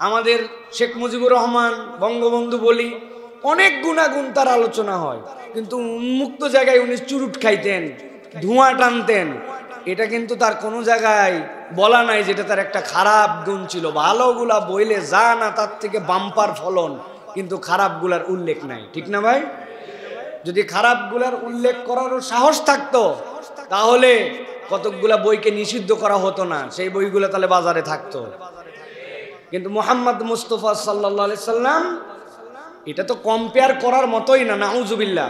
আমাদের শেখ মুজিবুর রহমান বঙ্গবন্ধু বলি, অনেক গুণাগুণ তার আলোচনা হয়, কিন্তু উন্মুক্ত জায়গায় উনি চুরুট খাইতেন, ধোঁয়া টানতেন, এটা কিন্তু তার কোনো জায়গায় বলা নাই যেটা তার একটা খারাপ গুণ ছিল। ভালোগুলা বইলে যা না তার থেকে বাম্পার ফলন, কিন্তু খারাপগুলার উল্লেখ নাই। ঠিক না ভাই? যদি খারাপগুলার উল্লেখ করারও সাহস থাকতো তাহলে কতকগুলা বইকে নিষিদ্ধ করা হতো না, সেই বইগুলো তাহলে বাজারে থাকতো। কিন্তু মুহাম্মদ মুস্তাফা সাল্লাল্লাহু আলাইহি সাল্লাম, এটা তো কম্পেয়ার করার মতোই না, নাউজুবিল্লাহ,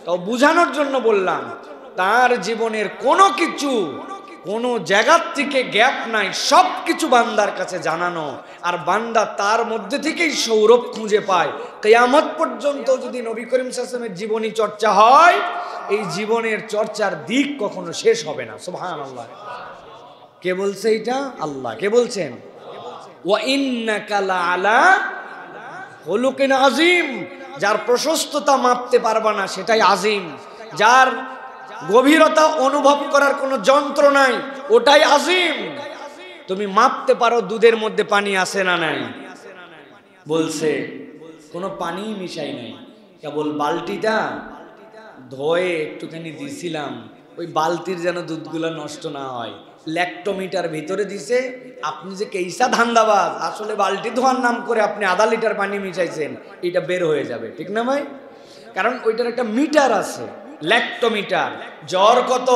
তাও বুঝানোর জন্য বললাম, তার জীবনের কোনো কিছু কোনো জায়গার থেকে গ্যাপ নাই, সব কিছু বান্দার কাছে জানানো, আর বান্দা তার মধ্যে থেকেই সৌরভ খুঁজে পায়। কিয়ামত পর্যন্ত যদি নবী করিম সাল্লাল্লাহু আলাইহি ওয়াসাল্লামের জীবনী চর্চা হয়, এই জীবনের চর্চার দিক কখনো শেষ হবে না। সুবহানাল্লাহ। কে বলছে এটা? আল্লাহ। কে বলছেন? ওয়া ইন্নাকা লাআলা খুলুকিন আযীম। যার প্রশস্ততা মাপতে পারবা না সেটাই আযীম, যার গভীরতা অনুভব করার কোনো যন্ত্র নাই ওটাই আযীম। তুমি মাপতে পারো দুধের মধ্যে পানি আছে না নাই? বলছে কোনো পানি মিশাই নাই, কেবল বালতিটা ধোয়ে একটুখানি দিছিলাম, ওই বালতির যেন দুধগুলো নষ্ট না হয়। ল্যাক্টোমিটার ভিতরে দিছে, আপনি যে কেইসা ধান্দাবাজ, আসলে বালতি ধোয়ার নাম করে আপনি আধা লিটার পানি মিশাইছেন, এটা বের হয়ে যাবে। ঠিক না ভাই? কারণ ওইটার একটা মিটার আছে, ল্যাক্টোমিটার। জ্বর কত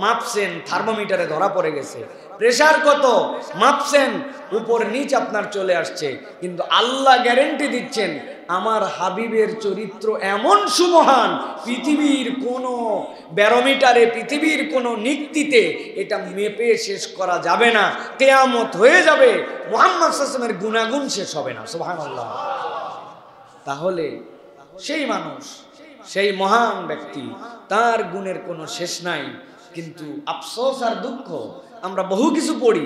মাপছেন, থার্মোমিটারে ধরা পড়ে গেছে। প্রেসার কত মাপছেন, উপর নিচ আপনার চলে আসছে। কিন্তু আল্লাহ গ্যারেন্টি দিচ্ছেন, আমার হাবিবের চরিত্র এমন সুমহান, পৃথিবীর কোনো ব্যারোমিটারে, পৃথিবীর কোনো নিক্তিতে এটা মেপে শেষ করা যাবে না। কিয়ামত হয়ে যাবে, মুহাম্মদ সাল্লাল্লাহু আলাইহি ওয়াসাল্লামের গুনাগুন শেষ হবে না। সুবহানাল্লাহ। তাহলে সেই মানুষ, সেই মহান ব্যক্তি, তার গুণের কোনো শেষ নাই। কিন্তু আফসোস আর দুঃখ, আমরা বহু কিছু পড়ি,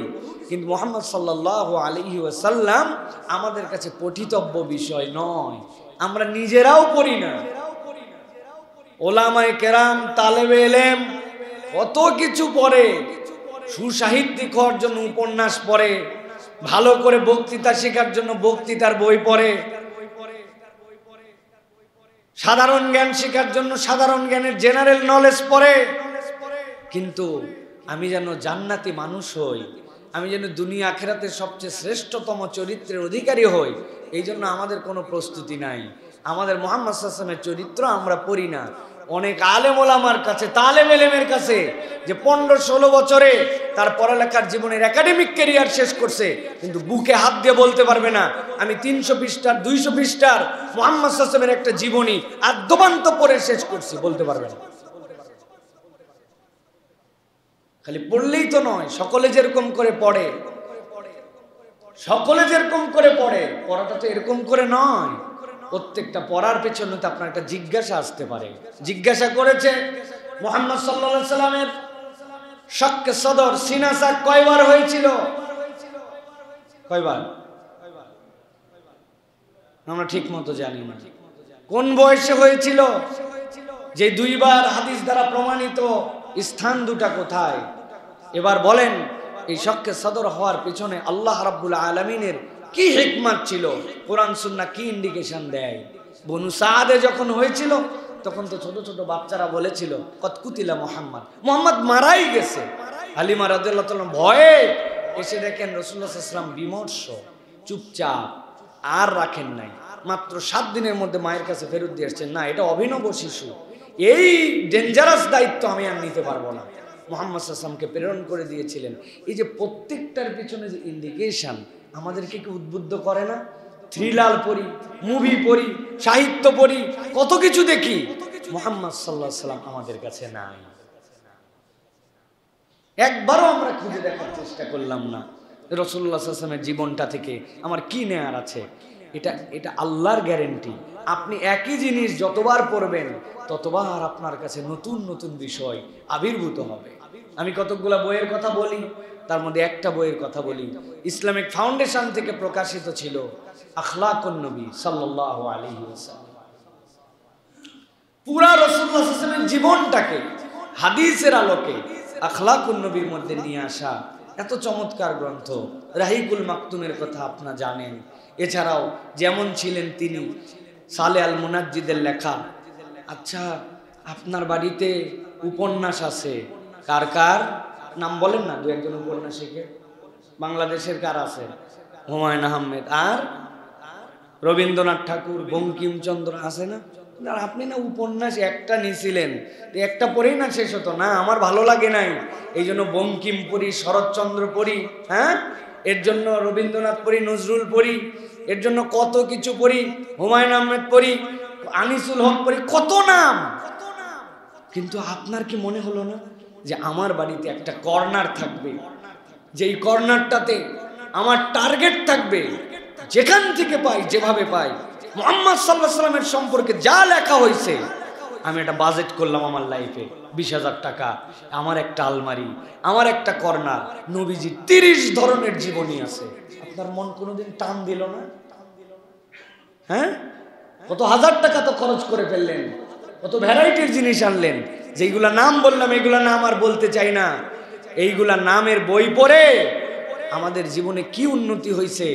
কিন্তু মুহাম্মদ সাল্লাল্লাহু আলাইহি ওয়াসাল্লাম আমাদের কাছে পঠিতব্য বিষয় নয়, আমরা নিজেরাও পড়ি না। ওলামায়ে কেরাম, তালেবে ইলম কত কিছু পড়ে, সুসাহিত্যিক হওয়ার জন্য উপন্যাস পড়ে, ভালো করে বক্তৃতা শেখার জন্য বক্তৃতার বই পড়ে, সাধারণ জ্ঞান শেখার জন্য সাধারণ জ্ঞানের জেনারেল নলেজ পড়ে, কিন্তু আমি যেন জান্নাতি মানুষ হই, আমি যেন দুনিয়া আখিরাতের সবচেয়ে শ্রেষ্ঠতম চরিত্রের অধিকারী হই, এই জন্য আমাদের কোনো প্রস্তুতি নাই। আমাদের মুহাম্মদ সাল্লাল্লাহু আলাইহি ওয়াসাল্লামের চরিত্র আমরা পড়ি না। অনেক আলেম ওলামার কাছে, তালেবে ইলমের কাছে, যে 15-16 বছরে তার পড়ালেখার জীবনের একাডেমিক ক্যারিয়ার শেষ করছে, কিন্তু বুকে হাত দিয়ে বলতে পারবে না আমি 300 পৃষ্ঠার 200 পৃষ্ঠার মুহাম্মদ সাল্লাল্লাহু আলাইহি ওয়াসাল্লামের একটা জীবনী আদ্যবান্ত পড়ে শেষ করছি, বলতে পারবে না। খালি পড়লেই তো নয়, সকলে যেরকম করে পড়ে, সকলে যেরকম করে পড়ে, পড়াটা তো এরকম করে নয়। প্রত্যেকটা পড়ার পেছনে তো আপনার একটা জিজ্ঞাসা আসতে পারে। জিজ্ঞাসা করেছে মুহাম্মদ সাল্লাল্লাহু আলাইহি ওয়াসাল্লামের শক্কে সদর, সিনা শাক কয়বার হয়েছিল? কয়বার? আমরা ঠিক মতো জানি না। কোন বয়সে হয়েছিল? যে 2 বার হাদিস দ্বারা প্রমাণিত স্থান দুটা কোথায়? এবার বলেন, এই শক্কে সদর হওয়ার পিছনে আল্লাহ রাব্বুল আলামিনের কি হিকমত ছিল? কোরআন সুন্নাহ কি ইন্ডিকেশন দেয়? বনু সাদে যখন হয়েছিল তখন তো ছোট ছোট বাচ্চারা বলেছিল কত কুতিলা মুহাম্মদ, মুহাম্মদ মারাই গেছে। হালিমা রাদিয়াল্লাহু তাআলা ভয়ে এসে দেখেন রাসূলুল্লাহ সাল্লাল্লাহু আলাইহি ওয়াসাল্লাম বিমর্ষ, চুপচাপ, আর রাখেন নাই। মাত্র 7 দিনের মধ্যে মায়ের কাছে ফেরত দিয়ে আসছেন, না এটা অভিনব শিশু, এই ডেঞ্জারাস দায়িত্ব আমি আর নিতে পারবো না। মুহাম্মদ সাল্লাল্লাহু আলাইহি ওয়াসাল্লামকে প্রেরণ করে দিয়েছিলেন। এই যে প্রত্যেকটার পিছনে যে ইন্ডিকেশন আমাদেরকে কি উদ্বুদ্ধ করে না? থ্রিলার পড়ি, মুভি পড়ি, সাহিত্য পড়ি, কত কিছু দেখি, মুহাম্মদ সাল্লাল্লাহু আলাইহি ওয়াসাল্লাম আমাদের কাছে নাই। একবারও আমরা খুঁজে দেখার চেষ্টা করলাম না রাসূলুল্লাহ সাল্লাল্লাহু আলাইহি ওয়াসাল্লামের জীবনটা থেকে আমার কি নেয়ার আছে। এটা আল্লাহর গ্যারেন্টি। আপনি একই জিনিস যতবার পড়বেন ততবার আপনার কাছে নতুন নতুন বিষয় আবির্ভূত হবে। আমি কতগুলা বইয়ের কথা বলি, তার মধ্যে একটা বইয়ের কথা বলি, ইসলামিক ফাউন্ডেশন থেকে প্রকাশিত ছিল, আখলাকুন নবী সাল্লাল্লাহু আলাইহি ওয়াসাল্লাম। পুরা রাসূলুল্লাহ সাল্লাল্লাহু আলাইহি ওয়াসাল্লামের জীবনটাকে হাদিসের আলোকে আখলাকুন নবীর মধ্যে নিয়ে আসা এত চমৎকার গ্রন্থ। রাহিকুল মাকতুমের কথা আপনারা জানেন। এছাড়াও যেমন ছিলেন তিনি, সালে আল মুনাজ্জিদের লেখা। আচ্ছা, আপনার বাড়িতে উপন্যাস আছে, কার কার নাম বলেন না, দু একজন উপন্যাসিকের। বাংলাদেশের কার আছে? হুমায়ুন আহমেদ আর রবীন্দ্রনাথ ঠাকুর, বঙ্কিমচন্দ্র আছে না? আর আপনি না উপন্যাস একটা নিয়েছিলেন, একটা পড়েই না শেষ হতো না, আমার ভালো লাগে নাই, এই জন্য বঙ্কিম পড়ি, শরৎচন্দ্র পড়ি, হ্যাঁ, এর জন্য রবীন্দ্রনাথ পড়ি, নজরুল পড়ি, এর জন্য কত কিছু পড়ি, হুমায়ুন আহমেদ পড়ি, আনিসুল হক পড়ি, কত নাম। কিন্তু আপনার কি মনে হলো না যে আমার বাড়িতে একটা কর্নার থাকবে, যেই কর্নারটাতে আমার টার্গেট থাকবে, যেখান থেকে পাই, যেভাবে পাই, মুহাম্মদ সাল্লাল্লাহু আলাইহি ওয়াসাল্লামের সম্পর্কে যা লেখা হয়েছে, আমি একটা বাজেট করলাম আমার লাইফে 20,000 টাকা, আমার একটা আলমারি, আমার একটা কর্নার, নবীজি 30 ধরনের জীবনী আছে। আপনার মন কোনোদিন টান দিল না? হ্যাঁ, কত হাজার টাকা তো খরচ করে ফেললেন, কত ভ্যারাইটির জিনিস আনলেন, যেইগুলা নাম বললাম এগুলা নাম আর বলতে চাই না। এইগুলা নামের বই পড়ে আমাদের জীবনে কি উন্নতি হয়েছে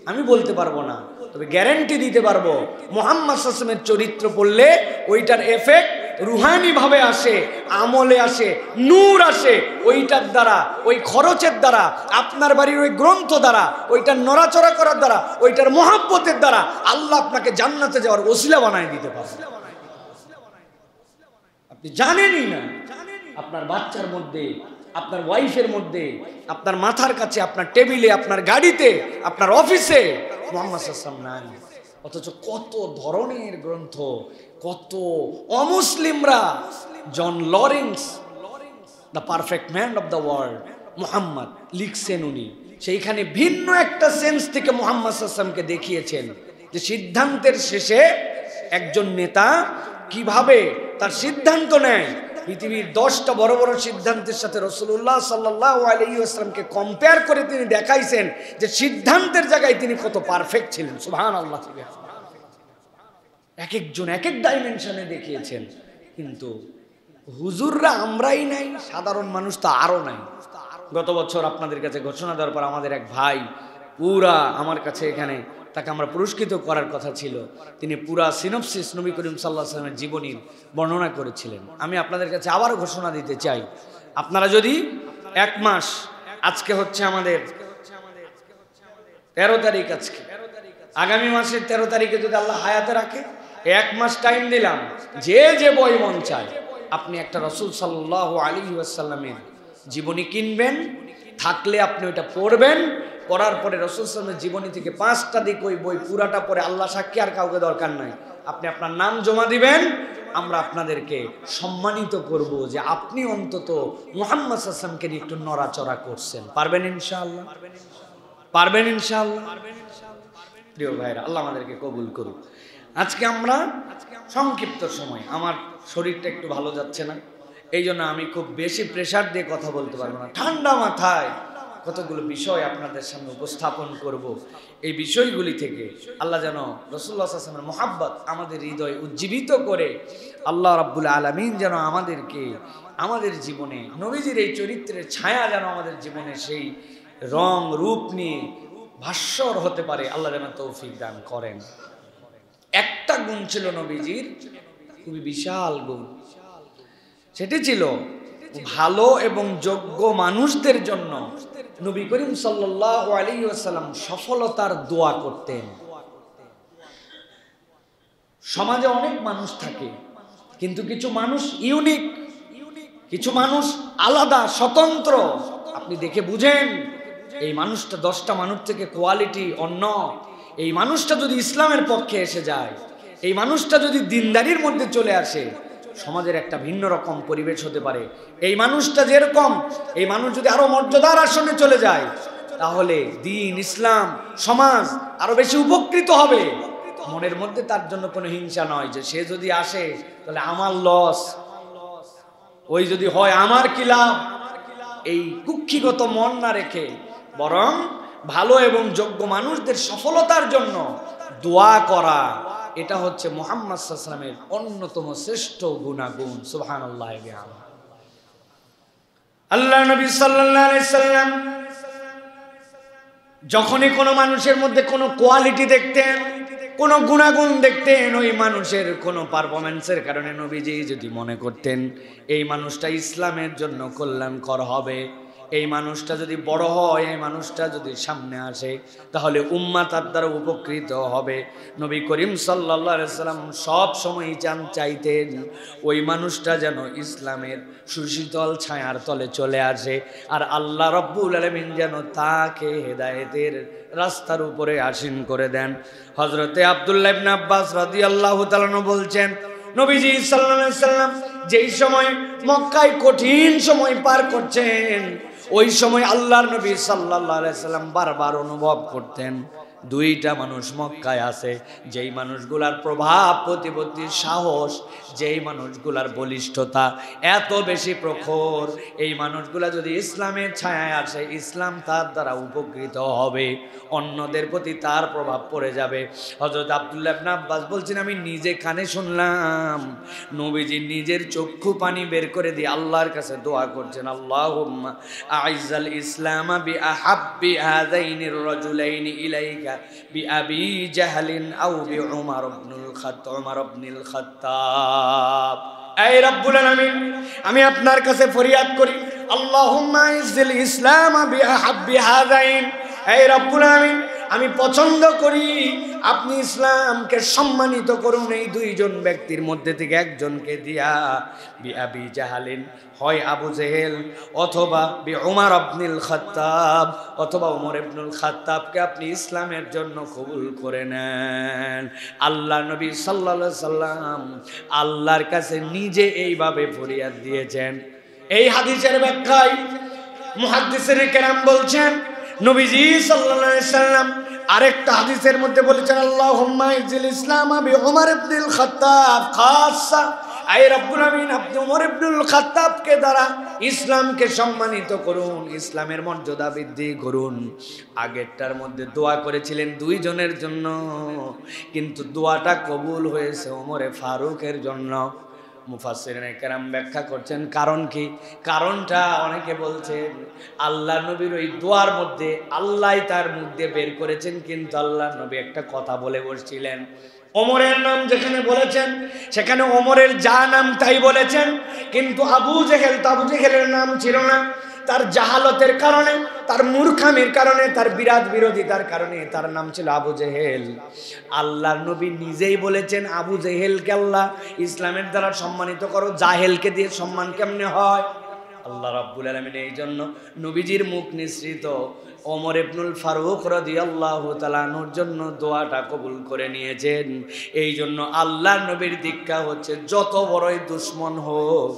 আমি বলতে পারবো না, তবে গ্যারান্টি দিতে পারবো মুহাম্মদ সাল্লাল্লাহু আলাইহি ওয়াসাল্লামের চরিত্র পড়লে ওইটার এফেক্ট রুহানি ভাবে আসে, আমলে আসে, নূর আসে, ওইটার দ্বারা, ওই খরচের দ্বারা, আপনার বাড়ির ওই গ্রন্থ দ্বারা, ওইটার নড়াচড়া করার দ্বারা, ওইটার মহাব্বতের দ্বারা আল্লাহ আপনাকে জান্নাতে যাওয়ার ওসিলা বানায় দিতে পারে। আপনি জানেনই না, আপনার বাচ্চার মধ্যে, আপনার ওয়াইফের মধ্যে, আপনার মাথার কাছে, আপনার টেবিলে, আপনার গাড়িতে, আপনার অফিসে মুহাম্মদ সাল্লাল্লাহু আলাইহি ওয়াসাল্লাম নাই। অথচ কত ধরনের গ্রন্থ, কত অমুসলিমরা, John Lawrence, the perfect man of the world, Muhammad লিখছেন উনি। সেইখানে ভিন্ন একটা সেন্স থেকে মুহাম্মদ সাল্লাল্লাহু আলাইহি ওয়াসাল্লামকে দেখিয়েছেন যে সিদ্ধান্তের শেষে একজন নেতা কিভাবে তার সিদ্ধান্ত নেয়। পৃথিবীর 10টা বড় বড় সিদ্ধান্তের সাথে রাসূলুল্লাহ সাল্লাল্লাহু আলাইহি ওয়াসাল্লামকে কম্পেয়ার করে তিনি দেখাইছেন যে সিদ্ধান্তের জায়গায় তিনি কত পারফেক্ট ছিলেন। সুবহানাল্লাহ। এক একজন এক এক ডাইমেনশনে দেখিয়েছেন। কিন্তু হুজুররা আমরাই নাই, সাধারণ মানুষ তো আরো নাই। গত বছর আপনাদের কাছে ঘোষণা দেওয়ার পর আমাদের এক ভাই পুরা আমার কাছে এখানে, তাকে আমরা পুরস্কৃত করার কথা ছিল, তিনি পুরা সিনপসিস নবী করিম সাল্লাল্লাহু আলাইহি ওয়াসাল্লামের জীবনীর বর্ণনা করেছিলেন। আমি আপনাদের কাছে আবারও ঘোষণা দিতে চাই, আপনারা যদি 1 মাস, আজকে হচ্ছে আমাদের 13 তারিখ, আজকে আগামী মাসের 13 তারিখে যদি আল্লাহ হায়াতে রাখে, 1 মাস টাইম দিলাম, যে যে বই মন চায় আপনি একটা রাসূল সাল্লাল্লাহু আলাইহি ওয়াসাল্লামের জীবনী কিনবেন, থাকলে আপনি ওইটা পড়বেন, পড়ার পরে রাসূল সাল্লাল্লাহু আলাইহি ওয়াসাল্লামের জীবনী থেকে 5টা দিক ওই বই পুরাটা পড়ে, আল্লাহ সাক্ষী আর কাউকে দরকার নাই, আপনি আপনার নাম জমা দিবেন, আমরা আপনাদেরকে সম্মানিত করব যে আপনি অন্তত মুহাম্মদ সাল্লাল্লাহু আলাইহি ওয়াসাল্লামকে নিয়ে একটু নড়াচড়া করছেন। পারবেন ইনশাআল্লাহ? পারবেন ইনশাআল্লাহ? প্রিয় ভাইরা, আল্লাহ আমাদেরকে কবুল করুক। আজকে আমরা সংক্ষিপ্ত সময়, আমার শরীরটা একটু ভালো যাচ্ছে না, এই জন্য আমি খুব বেশি প্রেসার দিয়ে কথা বলতে পারবো না, ঠান্ডা মাথায় কতগুলো বিষয় আপনাদের সামনে উপস্থাপন করব। এই বিষয়গুলি থেকে আল্লাহ যেন রাসূলুল্লাহ সাল্লাল্লাহু আলাইহি ওয়াসাল্লামের মহব্বত আমাদের হৃদয়ে উজ্জীবিত করে, আল্লাহ রাব্বুল আলামিন যেন আমাদেরকে আমাদের জীবনে নবীজির এই চরিত্রের ছায়া যেন আমাদের জীবনে সেই রং রূপ নিয়ে ভাস্বর হতে পারে, আল্লাহ যেন তৌফিক দান করেন। একটা গুণ ছিল নবীজির, খুবই বিশাল গুণ, সেটি ছিল ভালো এবং যোগ্য মানুষদের জন্য নবী করিম সাল্লাল্লাহু আলাইহি ওয়াসাল্লাম সফলতার দোয়া করতেন। সমাজে অনেক মানুষ থাকে, কিন্তু কিছু মানুষ ইউনিক, কিছু মানুষ আলাদা, স্বতন্ত্র। আপনি দেখে বুঝেন এই মানুষটা 10টা মানুষ থেকে কোয়ালিটি অন্য। এই মানুষটা যদি ইসলামের পক্ষে এসে যায়, এই মানুষটা যদি দিনদারির মধ্যে চলে আসে, সমাজের একটা ভিন্ন রকম পরিবেশ হতে পারে। এই মানুষটা যেরকম, এই মানুষ যদি আরো মর্যাদার আসনে চলে যায়, তাহলে দিন, ইসলাম, সমাজ আরো বেশি উপকৃত হবে। মনের মধ্যে তার জন্য কোনো হিংসা নয় যে সে যদি আসে তাহলে আমার লস, ওই যদি হয় আমার কি লাভ, এই কুক্ষিগত মন না রেখে বরং ভালো এবং যোগ্য মানুষদের সফলতার জন্য দোয়া করা, এটা হচ্ছে মুহাম্মদ সাল্লাল্লাহু আলাইহি ওয়াসাল্লামের অন্যতম শ্রেষ্ঠ গুণাগুণ। সুবহানাল্লাহ। আল্লাহ নবী সাল্লাল্লাহু আলাইহি ওয়াসাল্লাম যখনই কোনো মানুষের মধ্যে কোনো কোয়ালিটি দেখতেন, কোনো গুণাগুণ দেখতেন, ওই মানুষের কোনো পারফরমেন্সের কারণে নবীজি যদি মনে করতেন এই মানুষটা ইসলামের জন্য কল্যাণকর হবে, এই মানুষটা যদি বড় হয়, এই মানুষটা যদি সামনে আসে, তাহলে উম্মাত তার দ্বারা উপকৃত হবে, নবী করিম সাল্লাল্লাহু আলাইহি সাল্লাম সব সময় চাইতেন ওই মানুষটা যেন ইসলামের সুশীতল ছায়ার তলে চলে আসে, আর আল্লাহ রাব্বুল আলামিন যেন তাকে হেদায়েতের রাস্তার উপরে আসীন করে দেন। হযরতে আব্দুল্লাহ ইবনে আব্বাস রাদিয়াল্লাহু তাআলা বলছেন, নবীজি সাল্লাল্লাহু আলাইহি সাল্লাম যেই সময় মক্কায় কঠিন সময় পার করছেন, ওই সময় আল্লাহর নবী সাল্লাল্লাহু আলাইহি সাল্লাম বারবার অনুভব করতেন দুইটা মানুষ মক্কায় আছে, যেই মানুষগুলার প্রভাব প্রতিপত্তির সাহস, যেই মানুষগুলার বলিষ্ঠতা এত বেশি প্রখর, এই মানুষগুলা যদি ইসলামের ছায়ায় আসে, ইসলাম তার দ্বারা উপকৃত হবে, অন্যদের প্রতি তার প্রভাব পড়ে যাবে। হযরত আব্দুল্লাহ ইবনে আব্বাস বলছেন, আমি নিজে কানে শুনলাম নবীজি নিজের চক্ষু পানি বের করে দিয়ে আল্লাহর কাছে দোয়া করছেন, আল্লাহুম্মা আইজ্জাল ইসলাম বিআহাব্বি হাযাইনির রাজুলাইনি ইলাইকা বিআবি জাহলিন আও বিউমর ইবনুল খাত্তাব। এই রব্বুল আলামিন, আমি আপনার কাছে ফরিয়াদ করি, আল্লাহুম্মা আইজ্জিল ইসলাম বিআহাব্বি হাযাইন। এই রব্বুল আলামিন, আমি পছন্দ করি আপনি ইসলামকে সম্মানিত করুন এই দুইজন ব্যক্তির মধ্যে থেকে একজনকে দিয়া, বিআবি জাহালিন, হয় আবু জেহেল, অথবা বিউমর ইবনুল খাত্তাব, অথবা ওমর ইবনুল খাত্তাবকে আপনি ইসলামের জন্য কবুল করে নেন। আল্লাহ নবী সাল্লাল্লাহু আলাইহি সাল্লাম আল্লাহর কাছে নিজে এইভাবে ফরিয়াদ দিয়েছেন। এই হাদিসের ব্যাখ্যায় মুহাদ্দিসিনে কেরাম বলছেন, নবীজি সাল্লাল্লাহু আলাইহি সাল্লাম আরেকটা হাদিসের মধ্যে বলেছেন, আল্লাহুম্মা ইজ্জিল ইসলাম বিউমর ইবনুল খাত্তাব খাসসা। আই রব্বুল আমিন, আপনি ওমর ইবনুল খাত্তাবকে দ্বারা ইসলামকে সম্মানিত করুন, ইসলামের মর্যাদা বৃদ্ধি করুন। আগেরটার মধ্যে দোয়া করেছিলেন দুইজনের জন্য, কিন্তু দোয়াটা কবুল হয়েছে ওমরে ফারুকের জন্য। মুফাসসিরিনে কেরাম ব্যাখ্যা করছেন কারণ কি, কারণটা অনেকে বলছেন আল্লাহ নবীর ওই দোয়ার মধ্যে আল্লাহই তার মুখ দিয়ে বের করেছেন, কিন্তু আল্লাহ নবী একটা কথা বলে বসছিলেন। ওমরের নাম যেখানে বলেছেন সেখানে ওমরের যা নাম তাই বলেছেন, কিন্তু আবু জেহেল তো আবু জেহেলের নাম ছিল না। তার জাহালতের কারণে, তার মূর্খামির কারণে, তার বিরাট বিরোধিতার কারণে তার নাম ছিল আবু জেহেল। আল্লাহর নবী নিজেই বলেছেন আবু জেহেলকে আল্লাহ ইসলামের দ্বারা সম্মানিত করো, জাহেলকে দিয়ে সম্মান কেমনে হয়? আল্লাহ রাব্বুল আলামিন এই জন্য নবীজির মুখ নিঃসৃত ওমর ইবনুল ফারুক রাদিয়াল্লাহু তাআলা আনহুর জন্য দোয়াটা কবুল করে নিয়েছেন। এই জন্য আল্লাহর নবীর দীক্ষা হচ্ছে, যত বড়ই দুশমন হোক,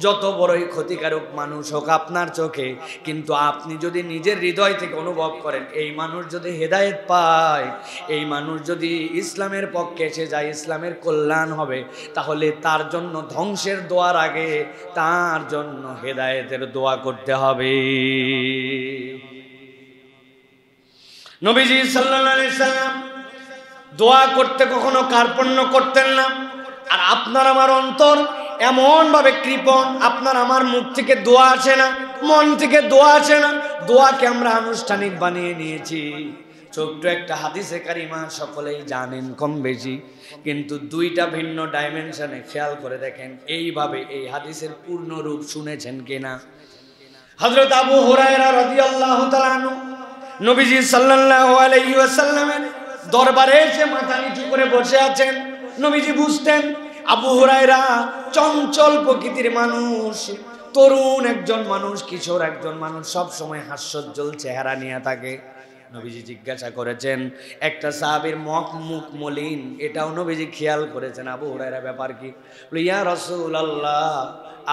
যত বড়ই ক্ষতিকারক মানুষ হোক আপনার চোখে, কিন্তু আপনি যদি নিজের হৃদয় থেকে অনুভব করেন এই মানুষ যদি হেদায়েত পায়, এই মানুষ যদি ইসলামের পক্ষে এসে যায়, ইসলামের কল্যাণ হবে, তাহলে তার জন্য ধ্বংসের দোয়ার আগে তার জন্য হেদায়েতের দোয়া করতে হবে। নবীজি সাল্লাল্লাহু আলাইহি সাল্লাম দোয়া করতে কখনো কার্পণ্য করতেন না। আর আপনার আমার অন্তর এমন ভাবে কৃপণ, আপনার আমার মুখ থেকে দোয়া আসে না, মন থেকে দোয়া আসে না, দোয়াকে আমরা আনুষ্ঠানিক বানিয়ে নিয়েছি। ছোট্ট একটা হাদিসে কারিমা সকলেই জানেন কম বেশি, কিন্তু দুইটা ভিন্ন ডাইমেনশনে খেয়াল করে দেখেন এইভাবে এই হাদিসের পূর্ণ রূপ শুনেছেন কিনা। হযরত আবু হুরায়রা রাদিয়াল্লাহু তাআলা আনহু নবীজি সাল্লাল্লাহু আলাইহি ওয়াসাল্লামের দরবারে এসে মাথা নিচু করে বসে আছেন। নবীজি বুঝতেন আবু হুরায়রা চঞ্চল প্রকৃতির মানুষ, তরুণ একজন মানুষ, কিশোর একজন মানুষ, সব সময় হাস্যোজ্জ্বল চেহারা নিয়ে থাকে। নবীজি জিজ্ঞাসা করেছেন, একটা সাহাবীর মুখ মলিন, এটাও নবীজি খেয়াল করেছেন, আবু হুরায়রা ব্যাপার কি? ইয়া রাসূলুল্লাহ,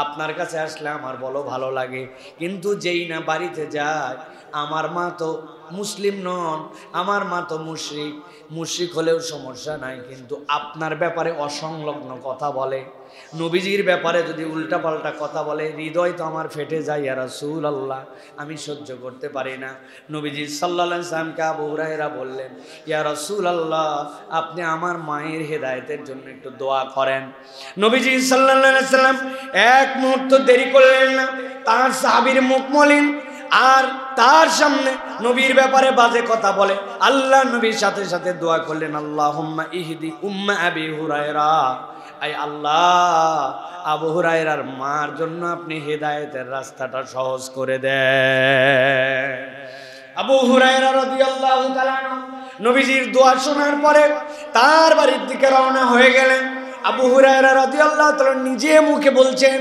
আপনার কাছে আসলে আমার বলো ভালো লাগে, কিন্তু যেই না বাড়িতে যায়, আমার মা তো মুসলিম নন, আমার মা তো মুশরিক হলেও সমস্যা নাই, কিন্তু আপনার ব্যাপারে অসংলগ্ন কথা বলে, নবীজির ব্যাপারে যদি উল্টাপাল্টা কথা বলে, হৃদয় তো আমার ফেটে যায় ইয়া রাসূলুল্লাহ, আমি সহ্য করতে পারি না। নবীজি সাল্লাল্লাহু আলাইহি ওয়াসাল্লামকে আবু হুরায়রা বললেন, ইয়া রাসূলুল্লাহ, আপনি আমার মায়ের হেদায়েতের জন্য একটু দোয়া করেন। নবীজি সাল্লাল্লাহু আলাইহি ওয়াসাল্লাম এক মুহূর্ত দেরি করলেন না। তার সাহাবীর মুখ মলিন, আর তার সামনে নবীর ব্যাপারে বাজে কথা বলে, আল্লাহ নবীর সাথে সাথে দোয়া করলেন, আল্লাহুম্মা ইহদি উম্মা আবি হুরায়রা, আয় আল্লাহ আবু হুরায়রার মার জন্য আপনি হেদায়েতের রাস্তাটা সহজ করে দেন। আবু হুরায়রা রাদিয়াল্লাহু তাআলা নবীজির দোয়া শোনার পরে তার বাড়ির দিকে রওনা হয়ে গেলেন। আবু হুরায়রা রাদিয়াল্লাহু তাআলা নিজে মুখে বলছেন,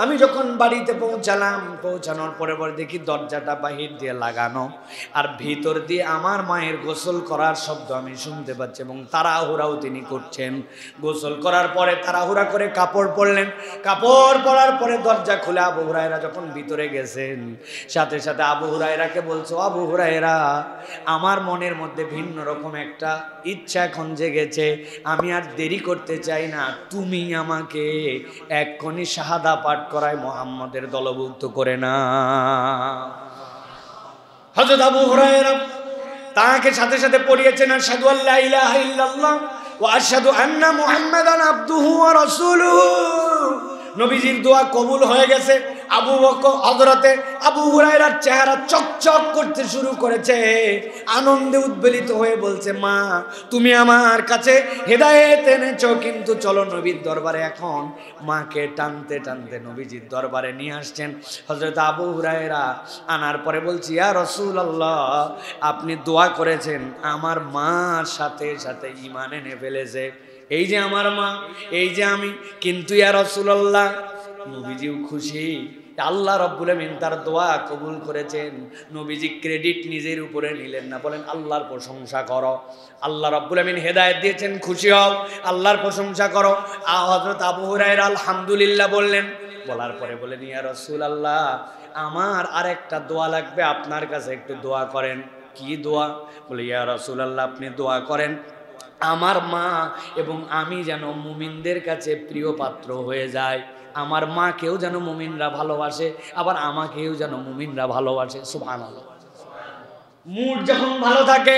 আমি যখন বাড়িতে পৌঁছালাম, পৌঁছানোর পরে দেখি দরজাটা বাহির দিয়ে লাগানো, আর ভিতর দিয়ে আমার মায়ের গোসল করার শব্দ আমি শুনতে পাচ্ছি এবং তাড়াহুড়াও তিনি করছেন। গোসল করার পরে তাড়াহুড়া করে কাপড় পরলেন, কাপড় পরার পরে দরজা খুলে আবু হুরায়রা যখন ভিতরে গেছেন, সাথে সাথে আবু হুরায়রাকে বলছো, আবু হুরায়রা আমার মনের মধ্যে ভিন্ন রকম একটা ইচ্ছা এখন জেগেছে, আমি আর দেরি করতে চাই না, তুমি আমাকে এক্ষুনি শাহাদা পাঠ করায় মুহাম্মাদের দলভুক্ত করে না। হযরত আবু হুরায়রা তাকে সাথে সাথে পড়িয়েছেন, আশহাদু আল্লা ইলাহা ইল্লাল্লাহ ওয়া আশহাদু আন্না মুহাম্মাদান আবদুহু ওয়া রাসূলুহু। নবীজির দোয়া কবুল হয়ে গেছে। আবু বকর হযরতে আবু হুরায়রার চেহারা চকচক করতে শুরু করেছে, আনন্দে উদ্বেলিত হয়ে বলছে, মা তুমি আমার কাছে হেদায়েত এনেছো, কিন্তু চলো নবীর দরবারে। এখন মাকে টানতে টানতে নবীজির দরবারে নিয়ে আসছেন হযরত আবু হুরায়রা। আনার পরে বলছি, ইয়া রাসূলুল্লাহ আপনি দোয়া করেছেন, আমার মার সাথে সাথে ঈমান এনে ফেলেছে, এই যে আমার মা, এই যে আমি, কিন্তু ইয়া রাসূলুল্লাহ নবীজিও খুশি, আল্লাহ রাব্বুল আমিন তার দোয়া কবুল করেছেন। নবীজি ক্রেডিট নিজের উপরে নিলেন না, বলেন আল্লাহর প্রশংসা করো, আল্লাহ রাব্বুল আমিন হেদায়েত দিয়েছেন, খুশি হও, আল্লাহর প্রশংসা করো। হযরত আবু হুরায়রা আলহামদুলিল্লাহ বললেন, বলার পরে বলেন, ইয়া রাসূলুল্লাহ আমার আরেকটা দোয়া লাগবে, আপনার কাছে একটু দোয়া করেন। কি দোয়া? বলে, ইয়া রাসূলুল্লাহ আপনি দোয়া করেন আমার মা এবং আমি যেন মুমিনদের কাছে প্রিয় পাত্র হয়ে যায়, আমার মাকেও যেন মুমিনরা ভালোবাসে, আবার আমাকেও যেন মুমিনরা ভালোবাসে। সুবহানাল্লাহ। মুড যখন ভালো থাকে,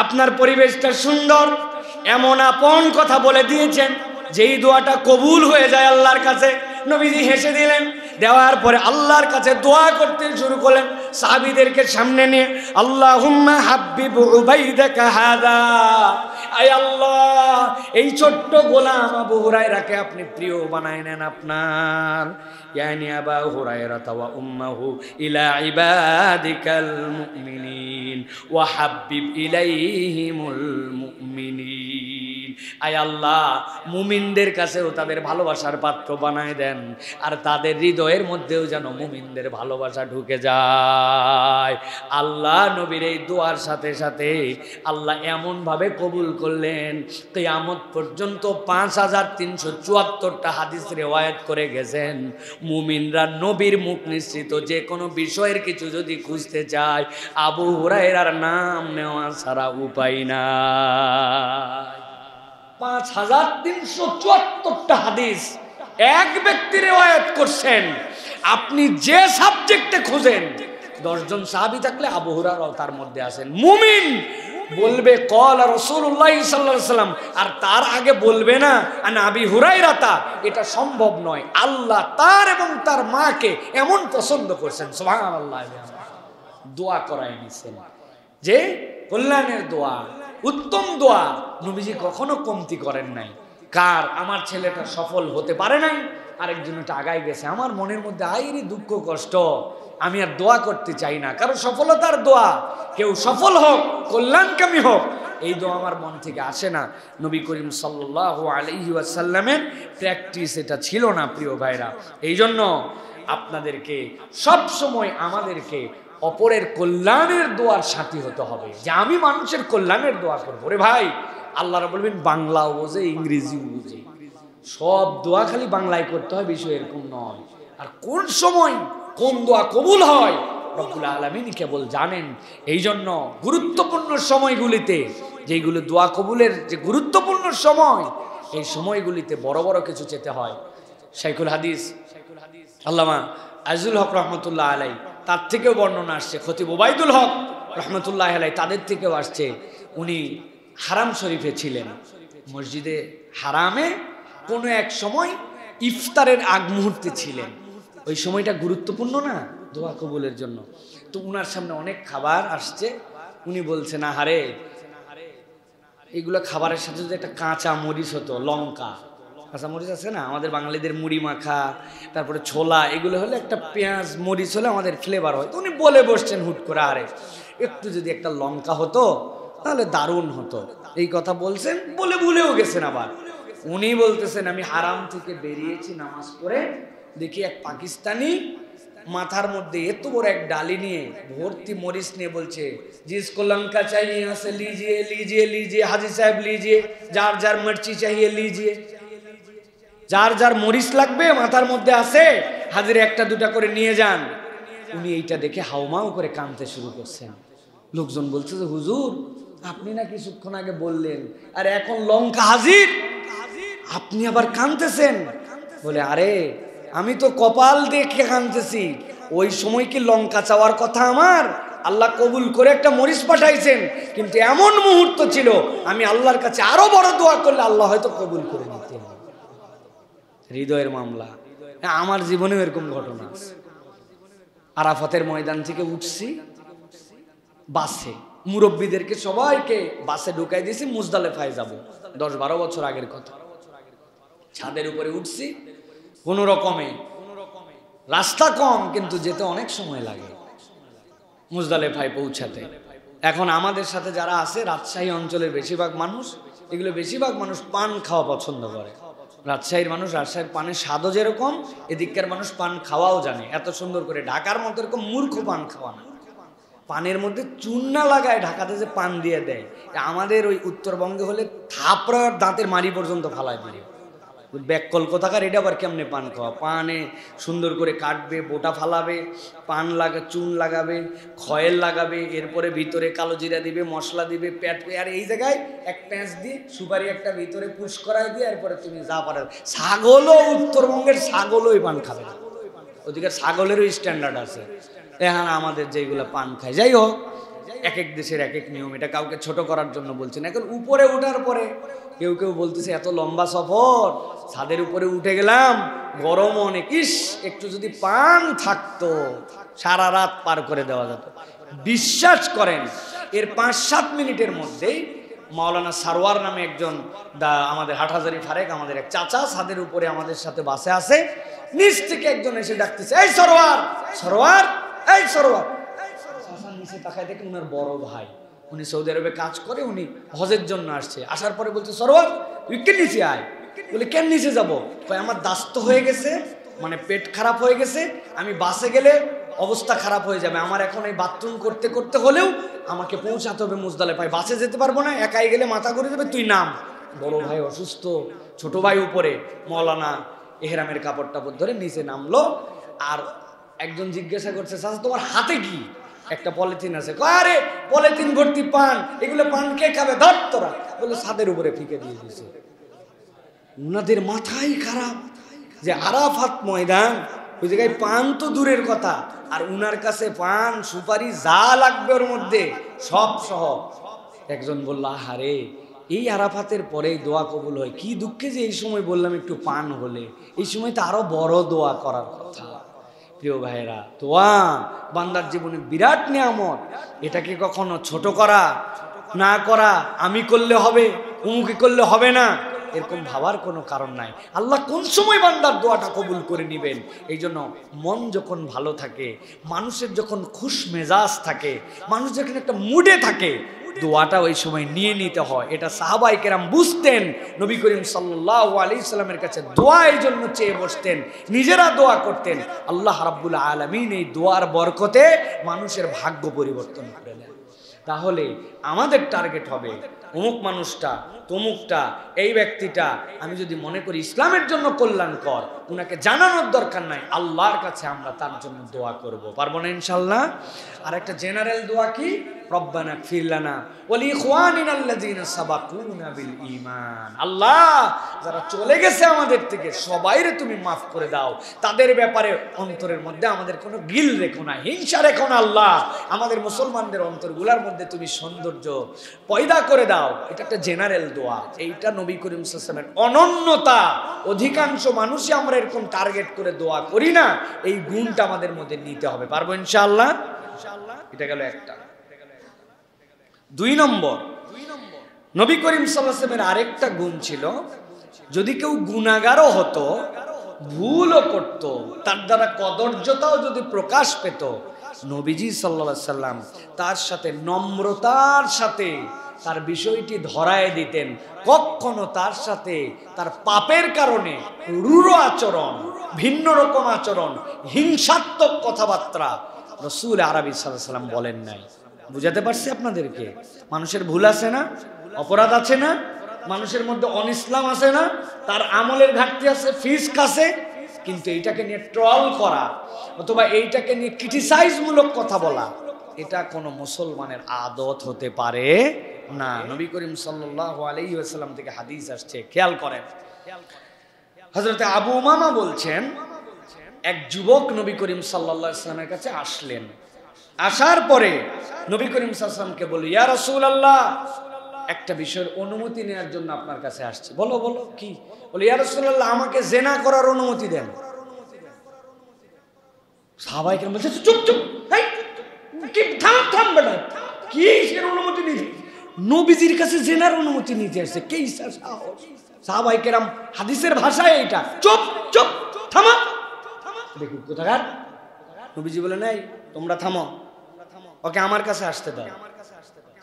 আপনার পরিবেশটা সুন্দর, এমন আপন কথা বলে দিয়েছেন যেই দোয়াটা কবুল হয়ে যায় আল্লাহর কাছে। নবীজি হেসে দিলেন, দেওয়ার পরে আল্লাহর কাছে দোয়া করতে শুরু করলেন সাহাবীদেরকে সামনে নিয়ে, আল্লাহুম্মা হাব্বিব উবাইদাকা হাদা, আয় আল্লাহ এই ছোট্ট গোলাম আবু হুরায়রাকে আপনি প্রিয় বানায় নেন আপনার, ইয়ানি আবু হুরায়রা ওয়া উম্মাহু ইলা ইবাদিকাল মুমিনিন ওয়া হাব্বিব ইলাইহিমুল মুমিনিন। আয় আল্লাহ মুমিনদের কাছেও তাদের ভালোবাসার পাত্র বানায় দেন, আর তাদের হৃদয়ের মধ্যেও যেন মুমিনদের ভালোবাসা ঢুকে যায়। আল্লাহ নবীর এই দোয়ার সাথে সাথে আল্লাহ এমনভাবে কবুল করলেন, কিয়ামত পর্যন্ত 5374টা হাদিস রিওয়ায়াত করে গেছেন। মুমিনরা নবীর মুখ নিঃসৃত যে কোনো বিষয়ের কিছু যদি খুঁজতে চায়, আবু হুরায়রার নাম নেওয়া ছাড়া উপায় নাই। 5374টা হাদিস এক ব্যক্তি রিওয়ায়াত করছেন। আপনি যে সাবজেক্টে খুঁজেন 10 জন সাহাবী থাকলে আবু হুরায়রাও তার মধ্যে আছেন। মুমিন বলবে ক্বালা রাসূলুল্লাহ সাল্লাল্লাহু আলাইহি ওয়াসাল্লাম, আর তার আগে বলবে না আনা আবি হুরায়রাতা, এটা সম্ভব নয়। আল্লাহ তার এবং তার মাকে এমন পছন্দ করছেন, সুবহানাল্লাহ। দোয়া করায় নিছেন যে কল্যাণের দোয়া, উত্তম দোয়া, নবীজি কখনো কমতি করেন নাই। কার? আমার ছেলেটা সফল হতে পারে নাই, আরেকজনটা আগায় গেছে, আমার মনের মধ্যে আইরি দুঃখ কষ্ট, আমি আর দোয়া করতে চাই না। কারণ সফলতার দোয়া, কেউ সফল হোক, কল্যাণকামী হোক, এই দোয়া আমার মন থেকে আসে না। নবী করিম সাল্লাল্লাহু আলাইহি ওয়াসাল্লামের প্র্যাকটিস এটা ছিল না প্রিয় ভাইরা। এই জন্য আপনাদেরকে সব সময় আমাদেরকে অপরের কল্যাণের দোয়ার সাথী হতে হবে, যে আমি মানুষের কল্যাণের দোয়া করবো। রে ভাই, আল্লাহরা বলবেন বাংলাও বোঝে, ইংরেজিও বোঝে, সব দোয়া খালি বাংলায় করতে হয়, বিষয় এরকম নয়। আর কোন সময় কোন দোয়া কবুল হয় রব্বুল আলামিন কেবল জানেন। এই জন্য গুরুত্বপূর্ণ সময়গুলিতে, যেগুলো দোয়া কবুলের যে গুরুত্বপূর্ণ সময়, এই সময়গুলিতে বড় বড় কিছু চেতে হয়। শাইখুল হাদিস আল্লামা আজিজুল হক রহমতুল্লাহ আলাই, তার থেকেও বর্ণনা আসছে। খতিব ওবায়দুল হক রহমতুল্লাহ আলাই, তাদের থেকেও আসছে। উনি হারাম শরীফে ছিলেন, মসজিদে হারামে কোনো এক সময় ইফতারের আগ মুহূর্তে ছিলেন। ওই সময়টা গুরুত্বপূর্ণ না? দোয়া কবুলের জন্য। তো উনার সামনে অনেক খাবার আসছে, উনি বলছেন আহারে এগুলো খাবারের সাথে যদি একটা কাঁচা মরিচ হতো, লঙ্কা, কাঁচা মরিচ আছে না আমাদের বাঙালিদের, মুড়ি মাখা, তারপরে ছোলা, এগুলো হলে একটা পেঁয়াজ মরিচ হলে আমাদের ফ্লেভার হয়। তো উনি বলে বসছেন হুট করে, আরে একটু যদি একটা লঙ্কা হতো তাহলে দারুণ হতো। এই কথা বলছেন, বলে ভুলেও গেছেন। আবার উনি বলতেছেন আমি হারাম থেকে বেরিয়েছি নামাজ পড়ে, দেখি এক পাকিস্তানি মাথার মধ্যে এত বড় এক ডালি নিয়ে ভর্তি মরিচ নিয়ে বলছে, জিসকো লঙ্কা চাইয়ে আছে লিজিয়ে লিজিয়ে লিজিয়ে, হাজি সাহেব লিজিয়ে, যার যার মির্চি চাইয়ে লিজিয়ে, যার যার মরিচ লাগবে মাথার মধ্যে আছে হাজির একটা দুটা করে নিয়ে যান। উনি এইটা দেখে হাউমাউ করে কাঁদতে শুরু করছেন। লোকজন বলছে যে হুজুর আপনি না কিছুক্ষণ আগে বললেন আর এখন লঙ্কা হাজির, আপনি আবার কাঁদতেছেন? বলে আরে আমি তো কপাল দেখে কাঁদতেছি, ওই সময় কি লঙ্কা চাওয়ার কথা আমার? আল্লাহ কবুল করে একটা মরিচ পাঠাইছেন, কিন্তু এমন মুহূর্ত ছিল আমি আল্লাহর কাছে আরো বড় দোয়া করলে আল্লাহ হয়তো কবুল করে নিতেন। হৃদয়ের মামলা। আমার জীবনেও এরকম ঘটনা আছে। আরাফাতের ময়দান থেকে উঠছি বাসে, মুরব্বীদেরকে সবাইকে বাসে ঢুকাই দিয়েছি, মুজদালেফায় যাব, 10-12 বছর আগের কথা। ছাদের উপরে উঠছি কোন রকমে, রাস্তা কম কিন্তু যেতে অনেক সময় লাগে মুজদালেফায় পৌঁছাতে। এখন আমাদের সাথে যারা আছে রাজশাহী অঞ্চলের বেশিরভাগ মানুষ, এগুলো বেশিরভাগ মানুষ পান খাওয়া পছন্দ করে। রাজশাহীর মানুষ, রাজশাহীর পানের স্বাদও যেরকম, এদিককার মানুষ পান খাওয়াও জানে এত সুন্দর করে। ঢাকার মতো এরকম মূর্খ পান খাওয়া না, পানের মধ্যে চুন না লাগায় ঢাকাতে যে পান দিয়ে দেয়, আমাদের ওই উত্তরবঙ্গে হলে থাপড়ার দাঁতের মাড়ি পর্যন্ত ফালায় দিয়ে ব্যাককল কোথাকার। এটা আবার কেমনে পান খাওয়া? পানে সুন্দর করে কাটবে, বোটা ফালাবে, পান চুন লাগাবে, খয়েল লাগাবে, এরপরে ভিতরে কালো জিরা দিবে, মশলা দিবে, পেট, আর এই জায়গায় এক প্যাঁচ দিয়ে সুপারি একটা ভিতরে পুশ করায় দিয়ে এরপরে তুমি যা পারো। ছাগলও, উত্তরবঙ্গের ছাগলও পান খাবে না, ওদিকে ছাগলেরও স্ট্যান্ডার্ড আছে। এখানে আমাদের যেগুলো পান খায়, যাই হোক এক এক দেশের এক এক নিয়ম, এটা কাউকে ছোট করার জন্য বলছি না। এখন উপরে ওঠার পরে কেউ কেউ বলতেছে এত লম্বা সফর, ছাদের উপরে উঠে গেলাম, গরম অনেক, ইস একটু যদি পান থাকতো সারা রাত পার করে দেওয়া যেত। বিশ্বাস করেন এর 5-7 মিনিটের মধ্যেই মাওলানা সারোয়ার নামে একজন আমাদের হাটহাজারি ফারেক, আমাদের এক চাচা, ছাদের উপরে আমাদের সাথে বাসে আসে, নিচ থেকে একজন এসে ডাকতেছে, এই সরোয়ার, সরোয়ার, এই সরোয়ার। চাচা নিচে তাকায় দেখে উনার বড় ভাই, উনি সৌদি আরবে কাজ করে, উনি হজের জন্য আসছে। আসার পরে বলছে সরোয়ার তুই কেন নিচে আয়? বলে কেন নিচে যাবো? আমার দাস্ত হয়ে গেছে, মানে পেট খারাপ হয়ে গেছে, আমি বাসে গেলে অবস্থা খারাপ হয়ে যাবে, আমার এখন এই বাথরুম করতে করতে হলেও আমাকে পৌঁছাতে হবে মুজদালেফায়, বাসে যেতে পারবো না, একাই গেলে মাথা ঘুরে যাবে, তুই নাম। বড় ভাই অসুস্থ, ছোট ভাই উপরে, মৌলানা এহরামের কাপড় টাপড় ধরে নিচে নামলো। আর একজন জিজ্ঞাসা করছে চাচা তোমার হাতে কি? একটা পলিথিন আছে। আরে পলিথিন ভর্তি পান, এগুলো পান কে খাবে? ধর তোরা। বলে ছাদের উপরে ফিকে দিয়ে দিয়েছে। উনাদের মাথাই খারাপ যে আরাফাত ময়দান, ওই জায়গায় পান তো দূরের কথা, আর উনার কাছে পান সুপারি যা লাগবে ওর মধ্যে সব সহ। একজন বলল আহারে এই আরাফাতের পরেই দোয়া কবুল হয়, কি দুঃখে যে এই সময় বললাম একটু পান হলে, এই সময় তো আরো বড় দোয়া করার কথা। প্রিয় ভাইরা, দোয়া বান্দার জীবনে বিরাট নিয়ামত, এটাকে কখনো ছোট করা না করা, আমি করলে হবে, উমুকে করলে হবে না, এরকম ভাবার কোনো কারণ নাই। আল্লাহ কোন সময় বান্দার দোয়াটা কবুল করে নেবেন। এই জন্য মন যখন ভালো থাকে, মানুষের যখন খুশ মেজাজ থাকে, মানুষ যখন একটা মুডে থাকে, দোয়াটা ওই সময় নিয়ে নিতে হয়। এটা সাহাবায়ে কেরাম বুঝতেন। নবী করিম সাল্লাল্লাহু আলাইহি সাল্লামের কাছে দোয়া এই জন্য চেয়ে বসতেন, নিজেরা দোয়া করতেন। আল্লাহ রাব্বুল আলামিন এই দোয়ার বরকতে মানুষের ভাগ্য পরিবর্তন করে দেন। তাহলে আমাদের টার্গেট হবে অমুক মানুষটা, তমুকটা, এই ব্যক্তিটা আমি যদি মনে করি ইসলামের জন্য কল্যাণকর, উনাকে জানানোর দরকার নাই, আল্লাহর কাছে আমরা তার জন্য দোয়া করব। পারবো না ইনশাল্লাহ? আর একটা জেনারেল দোয়া কি? রব্বানা ইগফির লানা ওয়া লিইখওয়ানিনা আল্লাযীনা সাবাকুনা বিল ঈমান। আল্লাহ, যারা চলে গেছে আমাদের থেকে সবাইরে তুমি মাফ করে দাও, তাদের ব্যাপারে অন্তরের মধ্যে আমাদের কোনো গিল রেখো না, হিংসা রেখো না। আল্লাহ, আমাদের মুসলমানদের অন্তরগুলোর মধ্যে তুমি সৌন্দর্য পয়দা করে দাও। এটা একটা জেনারেল দোয়া, এইটা নবী করিম সাল্লাল্লাহু আলাইহি ওয়াসাল্লামের অনন্যতা। অধিকাংশ মানুষই আমরা এরকম টার্গেট করে দোয়া করি না, এই গুণটা আমাদের মধ্যে নিতে হবে। পারবো ইনশাআল্লাহ? এটা গেল একটা। 2 নম্বর, নবী করিম সাল্লাল্লাহু আলাইহি ওয়াসাল্লামের আরেকটা গুণ ছিল, যদি কেউ গুনাহগারও হতো, ভুলও করত, তার দ্বারা কদর্যতাও যদি প্রকাশ পেত, নবীজি সাল্লাল্লাহু আলাইহি সাল্লাম তার সাথে নম্রতার সাথে তার বিষয়টি ধরায় দিতেন। কখনো তার সাথে তার পাপের কারণে রূঢ় আচরণ, ভিন্ন রকম আচরণ, হিংসাত্মক কথাবার্তা রাসূল আরবি সাল্লাল্লাহু আলাইহি সাল্লাম বলেন নাই। বুঝাতে পারছি আপনাদেরকে? মানুষের ভুল আছে না, অপরাধ আছে না, মানুষের মধ্যে অনিসলাম আছে না, তার আমলের ঘাটতি আছে, ফিস্ক আছে, কিন্তু এইটাকে নিয়ে ট্রল করা অথবা এইটাকে নিয়ে ক্রিটিসাইজ মূলক কথা বলা, এটা কোনো মুসলমানের আদত হতে পারে না। নবী করিম সাল্লাল্লাহু আলাইহি ওয়াসাল্লাম থেকে হাদিস আসছে, খেয়াল করেন। হযরত আবু উমামা বলছেন, এক যুবক নবী করিম সাল্লাল্লাহু আলাইহি ওয়াসাল্লামের কাছে আসলেন। আসার পরে নবী করিম সাল্লাল্লাহু আলাইহি ওয়াসাল্লামকে বলল, ইয়া রাসূলুল্লাহ, একটা বিষয়ের অনুমতি নেওয়ার জন্য আপনার কাছে আসছি। বলো বলো কি? বলে, ইয়া রাসূলুল্লাহ, আমাকে জিনা করার অনুমতি দেন। সাহাবায়ে কেরাম বলছে, চুপ চুপ, এই কি, থাম থাম বেটা, কি এর অনুমতি নিতে? নবীজির কাছে জিনার অনুমতি নিতে আসছে, কি সাহস? সাহাবায়ে কেরাম হাদিসের ভাষায় এইটা, চুপ চুপ, থামো। দেখুন কোথাকার। নবীজি বলে, নাই, তোমরা থামো, ওকে আমার কাছে আসতে দাও।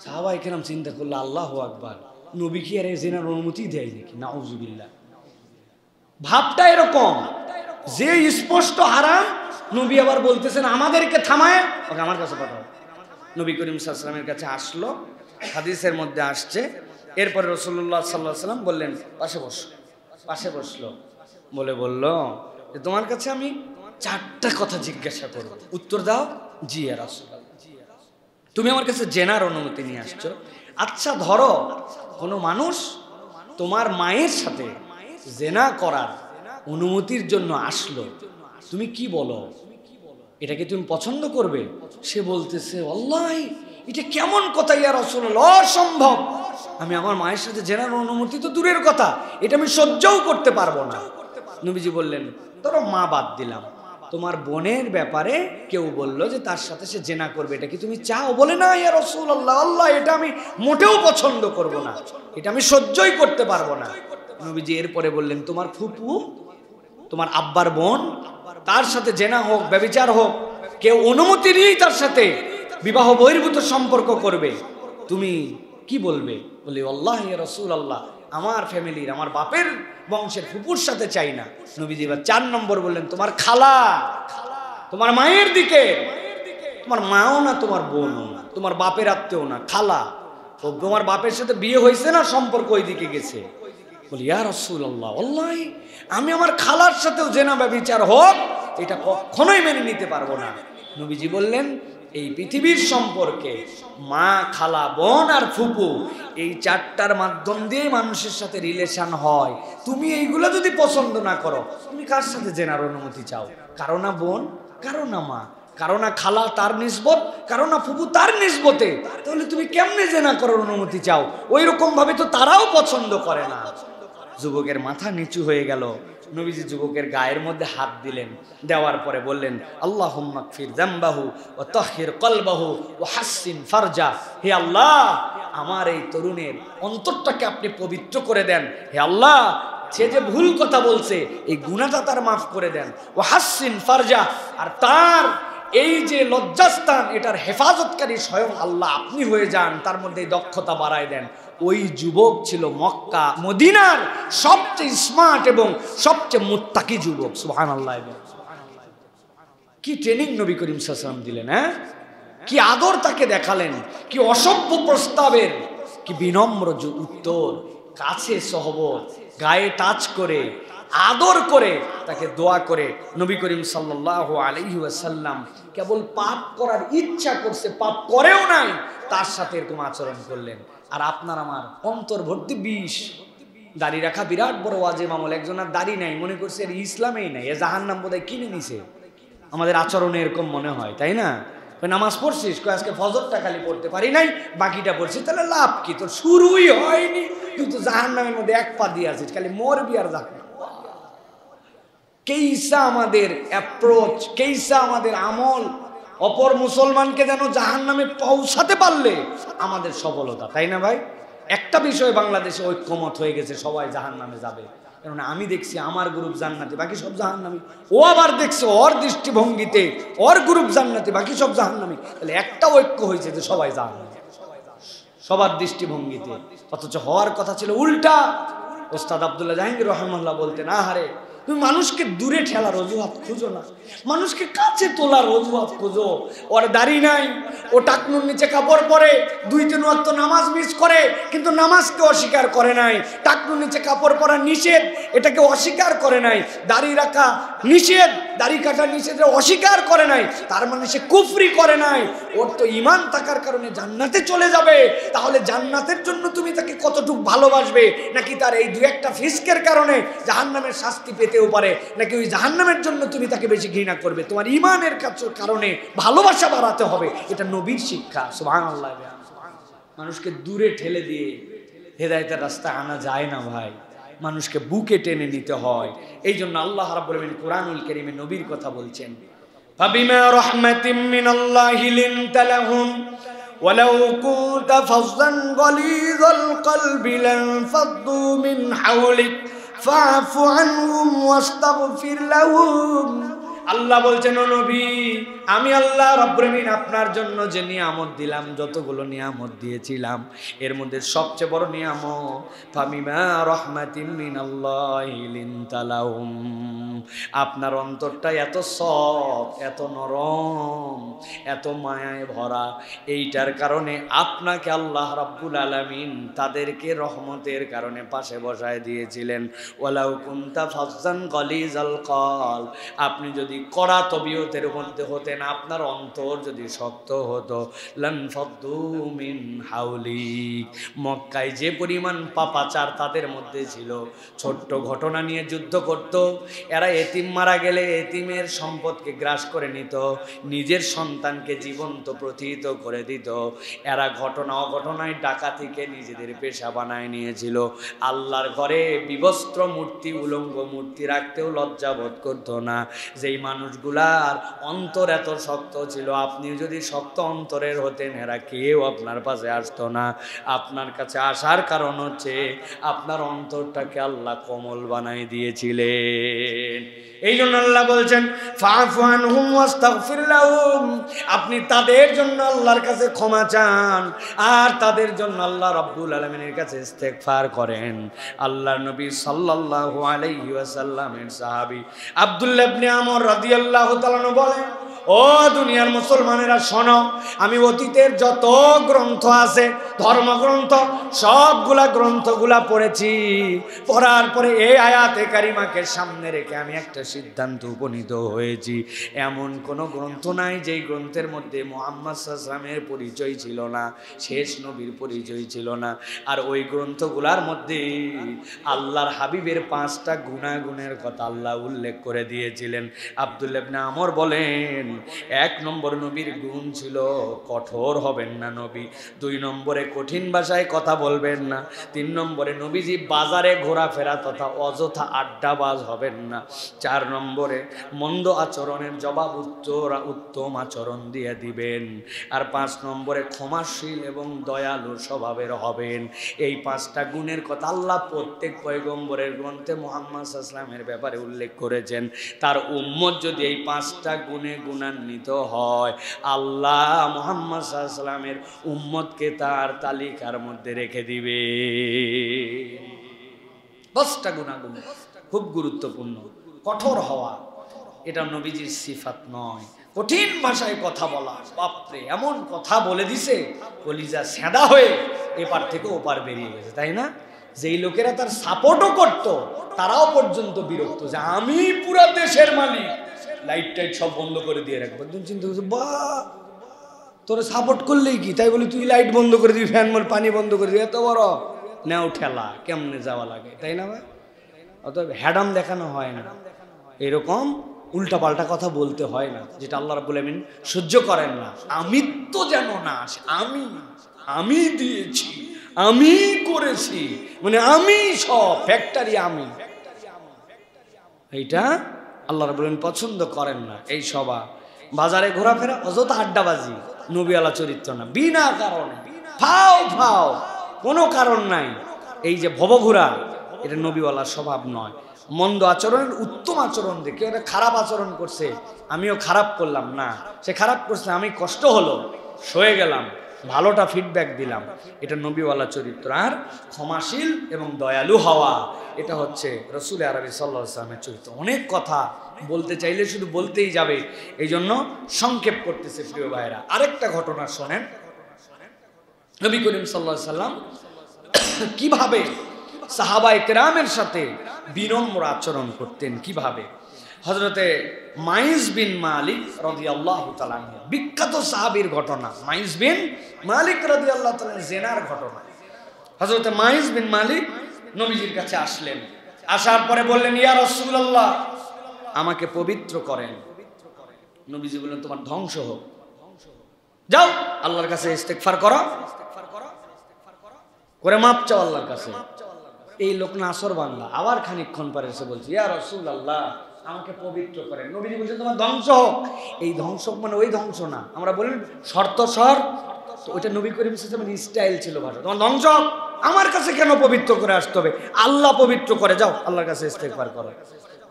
সাহাবায়ে কেরাম চিন্তা করলো, আল্লাহু আকবার, নবী কি আর জিনার অনুমতি দেয় নাকি? নাউজুবিল্লাহ। ভাবটা এরকম যে স্পষ্ট হারাম, নবী আবার বলতেছেন আমাদেরকে থামায়, ওকে আমার কাছে পাঠাও। নবী করিম সাল্লাল্লাহু আলাইহি ওয়াসাল্লামের কাছে আসলো, হাদিসের মধ্যে আসছে। এরপরে রাসূলুল্লাহ সাল্লাল্লাহু আলাইহি ওয়াসাল্লাম বললেন, পাশে বসো। পাশে বসলো, বলল যে তোমার কাছে আমি 4টা কথা জিজ্ঞাসা করব, উত্তর দাও। জি ইয়া রাসূলুল্লাহ। তুমি আমার কাছে জেনার অনুমতি নিয়ে আসছো। আচ্ছা, ধরো কোনো মানুষ তোমার মায়ের সাথে জেনা করার অনুমতির জন্য আসলো, তুমি কি বলো? এটাকে তুমি পছন্দ করবে? সে বলতেছে, আল্লাহ, এটা কেমন কথা ইয়া রাসূলুল্লাহ, অসম্ভব। আমি আমার মায়ের সাথে জেনার অনুমতি তো দূরের কথা, এটা আমি সহ্যও করতে পারবো না। নবীজি বললেন, ধরো মা বাদ দিলাম, তোমার বোনের ব্যাপারে কেউ বলল যে তার সাথে সে জেনা করবে, এটা কি তুমি চাও? বলে, না ইয়া রাসূলুল্লাহ, আল্লাহ, এটা আমি মোটেও পছন্দ করব না, এটা আমি সহ্যই করতে পারবো না। নবীজি এরপরে বললেন, তোমার ফুপু, তোমার আব্বার বোন, তার সাথে জেনা হোক, ব্যভিচার হোক, কেউ অনুমতি নিয়েই তার সাথে বিবাহ বহির্ভূত সম্পর্ক করবে, তুমি কি বলবে? বলে, আল্লাহ ইয়া রাসূলুল্লাহ, আমার ফ্যামিলির, আমার বাপের বংশের ফুপুর সাথে চাই না। নবীজি এবার 4 নম্বর বললেন, তোমার খালা, তোমার মায়ের দিকে, তোমার মাও না, তোমার বোনও না, তোমার বাপের আত্মীয় না, খালা, তোমার বাপের সাথে বিয়ে হয়েছে না, সম্পর্ক ওই দিকে গেছে। বলি, ইয়া রাসূলুল্লাহ, আল্লাহ, আমি আমার খালার সাথেও জেনা ব্যভিচার হোক, এটা কখনোই মেনে নিতে পারবো না। নবীজি বললেন, এই পৃথিবীর সম্পর্কে মা, খালা, বোন আর ফুপু, এই 4টার মাধ্যম দিয়ে মানুষের সাথে রিলেশন হয়। তুমি এইগুলো যদি পছন্দ না করো, তুমি কার সাথে জেনার অনুমতি চাও? কারো না বোন, কারো না মা, কারো না খালা তার নিসবত, কারো না ফুপু তার নিসবতে, তাহলে তুমি কেমনে জেনা করার অনুমতি চাও? ওই রকম ভাবে তো তারাও পছন্দ করে না। যুবকের মাথা নিচু হয়ে গেল। নবীজি যুবকের গায়ের মধ্যে হাত দিলেন, দেওয়ার পরে বললেন, আল্লাহুম্মা গফির যামবাহু ওয়া তাহহির কলবাহু ওয়া হাসসিন ফারজা। হে আল্লাহ, আমার এই তরুণের অন্তরটাকে আপনি পবিত্র করে দেন। হে আল্লাহ, সে যে ভুল কথা বলছে, এই গুনাহটা তার মাফ করে দেন। ওয়া হাসসিন ফারজা, আর তার এই যে লজ্জাস্থান, এটার হেফাজতকারী স্বয়ং আল্লাহ আপনি হয়ে যান, তার মধ্যে দক্ষতা বাড়ায় দেন। ওই যুবক ছিল মক্কা মদিনার সবচেয়ে স্মার্ট এবং সবচেয়ে মুত্তাকি যুবক। সুবহানাল্লাহ। কি ট্রেনিং নবী করিম সাল্লাল্লাহু আলাইহি ওয়াসাল্লাম দিলেন, হ্যাঁ? কি আদর তাকে দেখালেন, কি অসভ্য প্রস্তাবের কি বিনম্র উত্তর। কাছে সহবত, গায়ে টাচ করে আদর করে তাকে দোয়া করে নবী করিম সাল্লাল্লাহু আলাইহি ওয়াসাল্লাম কেবল পাপ করার ইচ্ছা করছে, পাপ করেও নাই, তার সাথে এরকম আচরণ করলেন। আর আপনার আমার অন্তর ভর্তি বিষ। দাড়ি রাখা বিরাট বড় ওয়াজিব আমল, একজনের দাড়ি নাই, মনে করছে এর ইসলামেই নাই, এ জাহান্নাম বোধহয় কিনে নিছে। আমাদের আচরণে এরকম মনে হয়, তাই না? নামাজ পড়ছিস, আজকে ফজরটা খালি পড়তে পারি নাই, বাকিটা পড়ছিস, তাহলে লাভ কি? তোর শুরুই হয়নি, তুই তো জাহান্নামের মধ্যে এক পা দিয়ে আছিস, খালি মরবি আর জাহান্নাম। কেইসা আমাদের অ্যাপ্রোচ, কেইসা আমাদের আমল, অপর মুসলমানকে যেন জাহান্নামে পৌঁছাতে পারলে আমাদের সফলতা, তাই না ভাই? একটা বিষয় বাংলাদেশে ঐক্যমত হয়ে গেছে, সবাই জাহান্নামে যাবে। কারণ আমি দেখছি আমার গ্রুপ জান্নাতি, বাকি সব জাহান্নামী। ও আবার দেখছে ওর দৃষ্টিভঙ্গিতে ওর গ্রুপ জান্নাতি, বাকি সব জাহান্নামী। তাহলে একটা ঐক্য হয়েছে যে সবাই জাহান্নামী সবার দৃষ্টিভঙ্গিতে, অথচ হওয়ার কথা ছিল উল্টা। ওস্তাদ আব্দুল্লাহ জাহাঙ্গীর রহমাল্লাহ বলতেন, আহারে তুমি মানুষকে দূরে ঠেলার অজুহাত খুঁজো না, মানুষকে কাছে তোলার অজুহাত খুঁজো। ওর দাড়ি নাই, ও টাকনুর নিচে কাপড় পরে, 2-3 ওয়াক্ত নামাজ মিস করে, কিন্তু নামাজকে অস্বীকার করে নাই। টাকনুর নিচে কাপড় পরা নিষেধ, এটাকে অস্বীকার করে নাই। দাড়ি রাখা নিষেধ, দাড়ি কাটা নিষেধ অস্বীকার করে নাই, তার মানে সে কুফরি করে নাই। ওর তো ঈমান থাকার কারণে জান্নাতে চলে যাবে। তাহলে জান্নাতের জন্য তুমি তাকে কতটুকু ভালোবাসবে, নাকি তার এই 2-1টা ফিসকের কারণে জাহান্নামের শাস্তি পেতেও পারে, নাকি ওই জাহান্নামের জন্য তুমি তাকে বেশি ঘৃণা করবে? তোমার ঈমানের কারণে ভালোবাসা বাড়াতে হবে, এটা নবীর শিক্ষা। সুবহানাল্লাহ। মানুষকে দূরে ঠেলে দিয়ে হেদায়েতের রাস্তা আনা যায় না ভাই, মানুষকে বুকে টেনে নিতে হয়। এই জন্য আল্লাহ রাব্বুল আলামিন কুরআনুল কারীমে নবীর কথা বলছেন, ফাবিমা রাহমাতিম মিনাল্লাহি লিনতা লাহুম ওয়ালাউ কুনতা ফাযযান গালিযাল কলবি লানফাদ্দু মিন হাওলিক ফাআফু আনহুম ওয়াস্তাগফির লাহুম। আল্লাহ বলছেন, ও নবী, আমি আল্লাহ রাব্বুল আলামিন আপনার জন্য যে নিয়ামত দিলাম, যতগুলো নিয়ামত দিয়েছিলাম, এর মধ্যে সবচেয়ে বড় নিয়ামত ফাবিমা রাহমাতিম মিনাল্লাহি লিনতা লাহুম। আপনার অন্তরটা এত সফট, এত নরম, এত মায়ায় ভরা, এইটার কারণে আপনাকে আল্লাহ রাব্বুল আলামিন তাদেরকে রহমতের কারণে পাশে বসায় দিয়েছিলেন। ওয়ালাউ কুনতা ফাজ্জান গালিজাল কলব, আপনি যদি কড়া তবিয়তের মধ্যে হতেন, আপনার অন্তর যদি শক্ত হতো, লানফাদ্দু মিন হাওলিক। মক্কায় যে পরিমাণ পাপাচার তাদের মধ্যে ছিল, ছোট্ট ঘটনা নিয়ে যুদ্ধ করত, এরা এতিম মারা গেলে এতিমের সম্পদকে গ্রাস করে নিত, নিজের সন্তানকে জীবন্ত প্রতিহিত করে দিত। এরা ঘটনা অঘটনায় ডাকাতিকে নিজেদের পেশা বানায় নিয়েছিল। আল্লাহর ঘরে বিবস্ত্র মূর্তি, উলঙ্গ মূর্তি রাখতেও লজ্জা বোধ করতো না। যেই মানুষগুলার অন্তর এত শক্ত ছিল, আপনি যদি শক্ত অন্তরের হতেন, এরা কেউ আপনার পাশে আসতো না। আপনার কাছে আসার কারণ হচ্ছে আপনার অন্তরটাকে আল্লাহ কোমল বানাই দিয়েছিলেন। এই জন্য আল্লাহ বলছেন, ফাআফু আনহুম ওয়াস্তাগফির লাহুম, আপনি তাদের জন্য আল্লাহর কাছে ক্ষমা চান, আর তাদের জন্য আল্লাহ রাব্বুল আলামিনের কাছে ইস্তেগফার করেন। আল্লাহর নবী সাল্লাল্লাহু আলাইহি ওয়াসাল্লামের সাহাবী আব্দুল্লাহ ইবনে আমর রাদিয়াল্লাহু তাআলা বলেন, ও দুনিয়ার মুসলমানেরা শোনো, আমি অতীতের যত গ্রন্থ আছে, ধর্মগ্রন্থ, সবগুলা গ্রন্থগুলা পড়েছি। পড়ার পরে এই আয়াতে কারিমাকে সামনে রেখে আমি একটা সিদ্ধান্ত উপনীত হয়েছি, এমন কোনো গ্রন্থ নাই যেই গ্রন্থের মধ্যে মুহাম্মদ সাল্লাল্লাহু আলাইহি ওয়াসাল্লামের পরিচয় ছিল না, শেষ নবীর পরিচয় ছিল না। আর ওই গ্রন্থগুলার মধ্যে আল্লাহর হাবিবের 5টা গুণাগুণের কথা আল্লাহ উল্লেখ করে দিয়েছিলেন। আব্দুল্লাহ ইবনে আমর বলেন, 1 নম্বর নবীর গুণ ছিল কঠোর হবেন না নবী, 2 নম্বরে কঠিন ভাষায় কথা বলবেন না, 3 নম্বরে নবীজি বাজারে ঘোরাফেরা তথা অযথা আড্ডাবাজ হবেন না, 4 নম্বরে মন্দ আচরণের জবাব উত্তম আচরণ দিয়ে দিবেন, আর 5 নম্বরে ক্ষমাশীল এবং দয়ালু স্বভাবের হবেন। এই 5টা গুণের কথা আল্লাহ প্রত্যেক পয়গম্বরের গ্রন্থে মুহাম্মদ সাল্লাল্লাহু আলাইহি ওয়াসাল্লামের ব্যাপারে উল্লেখ করেছেন। তার উম্মত যদি এই 5টা গুণে গুণান্বিত হয়, আল্লাহ মুহাম্মদ সাল্লাল্লাহু আলাইহি ওয়াসাল্লামের উম্মতকে তার তালিকার মধ্যে রেখে দিবে। 5টা গুণাগুণ খুব গুরুত্বপূর্ণ। কঠোর হওয়া এটা নবীজির সিফাত নয়। কঠিন ভাষায় কথা বলা, বাপরে এমন কথা বলে দিছে কলিজা সেদা হয়ে এপার থেকে ওপার বেরিয়ে গেছে, তাই না? যেই লোকেরা তার সাপোর্টও করতো তারাও পর্যন্ত বিরক্ত যে আমি পুরো দেশের মালিক, লাইট টাইট সব বন্ধ করে দিয়ে রাখবো। একজন চিন্তা করছে, বাহ তোর সাপোর্ট করলেই কি তাই বলি তুই লাইট বন্ধ করে দিবি, ফ্যান পানি বন্ধ করে দিবি, এত বড় নেও ঠেলা, কেমনে যাওয়া লাগে, তাই না ভাই? অতএব হ্যাডাম দেখানো হয় না, এরকম উল্টাপাল্টা কথা বলতে হয় না, যেটা আল্লাহ রাব্বুল আমিন সহ্য করেন না। আমিত্ব যেন না আসে, আমি দিয়েছি, আমি করেছি, মানে আমি সব ফ্যাক্টরি আমি, এইটা আল্লাহ রাব্বুল আমিন পছন্দ করেন না। এই সভা বাজারে ঘোরাফেরা অযথা আড্ডাবাজি নবীওয়ালা চরিত্র না, বিনা কারণে ফাও কোনো কারণ নাই। এই যে ভবঘুরা, এটা নবীওয়ালার স্বভাব নয়। মন্দ আচরণের উত্তম আচরণ দেখে ওরা খারাপ আচরণ করছে আমিও খারাপ করলাম না, সে খারাপ করছে আমি কষ্ট হলো সয়ে গেলাম, ভালোটা ফিডব্যাক দিলাম, এটা নবীওয়ালা চরিত্র। আর ক্ষমাশীল এবং দয়ালু হওয়া, এটা হচ্ছে রাসূল আরবি সাল্লাল্লাহু আলাইহি ওয়াসাল্লামের চরিত্র। অনেক কথা বলতে চাইলে শুধু বলতেই যাবে, এই জন্য সংক্ষেপ করতেছে প্রিয় ভাইরা। আরেকটা ঘটনা শোনেন, নবী করিম সাল্লাল্লাহু আলাইহি ওয়াসাল্লাম কিভাবে সাহাবায়ে কেরামের সাথে বিনম্র আচরণ করতেন, কিভাবে। হযরতে মাইজ বিন মালিক রাদিয়াল্লাহু তাআলা আনহু, বিখ্যাত সাহাবীর ঘটনা, মাইজ বিন মালিক রাদিয়াল্লাহু তাআলা জিনার ঘটনা। হযরতে মাইজ বিন মালিক নবীজির কাছে আসলেন, আসার পরে বললেন, ইয়া রাসূলুল্লাহ আমাকে পবিত্র করেন। নবীজি বললেন, তোমার ধ্বংস হোক, যাও আল্লাহর কাছে ইস্তেগফার করো, করে মাপ চাও আল্লাহর কাছে। এই লোক নাসর বান্দা আবার খানিকক্ষণ পরে এসে বলছে, ইয়া রাসূলুল্লাহ আমাকে পবিত্র করেন। নবীজি বলছেন, তোমার ধ্বংস হোক। এই ধ্বংস মানে ওই ধ্বংস না, আমরা বলি শর্ত সর, তো ওইটা নবী করিম সাল্লাল্লাহু আলাইহি ওয়াসাল্লামের স্টাইল ছিল ভাষা। তোমার ধ্বংস হোক, আমার কাছে কেন পবিত্র করে আসতে হবে, আল্লাহ পবিত্র করে, যাও আল্লাহর কাছে ইস্তেগফার করো।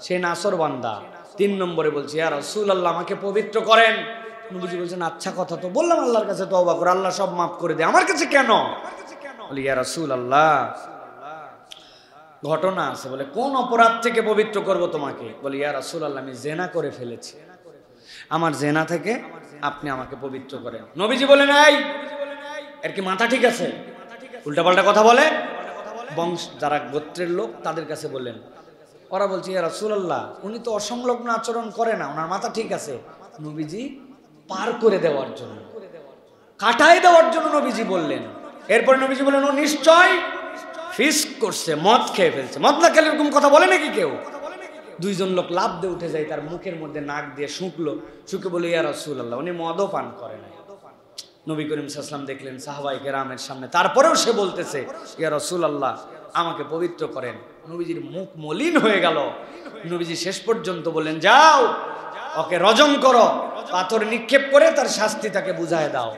সে নাসর বান্দা ৩ নম্বরে বলছে, ইয়া রাসূলুল্লাহ আমাকে পবিত্র করেন। নবীজি বলছেন, আচ্ছা কথা তো বললাম আল্লাহর কাছে তওবা করো, আল্লাহ সব মাফ করে দেয়, আমার কাছে কেন? বলি, ইয়া রাসূলুল্লাহ ঘটনা আছে। বলে, কোন অপরাধ থেকে পবিত্র করব তোমাকে? বলি, ইয়া রাসূলুল্লাহ আমি জিনা করে ফেলেছি, আমার জিনা থেকে আপনি আমাকে পবিত্র করেন। নবীজি বলেন, এই এর কি মাথা ঠিক আছে? উল্টাপাল্টা কথা বলে। বংশ যারা গোত্রের লোক তাদের কাছে বললেন, ওরা বলছে, ইয়া রাসূলুল্লাহ উনি তো অসংলগ্ন আচরণ করে না, ওনার মাথা ঠিক আছে। নবীজি পার করে দেওয়ার জন্য, কাটায় দেওয়ার জন্য নবীজি বললেন। এরপরে নবীজি বললেন, ও নিশ্চয় ফিস্ক করছে, মদ খেয়ে ফেলছে। মদ না খেলে এরকম কথা বলে নাকি কেউ? 2 জন লোক লাফ দিয়ে উঠে যায়, তার মুখের মধ্যে নাক দিয়ে শুকলো, শুকে বলে, ইয়া রাসূলুল্লাহ উনি মদও পান করে নাই। নবী করিম সাল্লাল্লাহু আলাইহি ওয়াসাল্লাম দেখলেন সাহাবায়ে কেরামের সামনে, তারপরেও সে বলতেছে, ইয়া রাসূলুল্লাহ আমাকে পবিত্র করেন। নবীজির মুখ মলিন হয়ে গেল। নবীজি শেষ পর্যন্ত বললেন, যাও ওকে রজম করো, পাথর নিক্ষেপ করে তার শাস্তি তাকে বুঝায় দাও।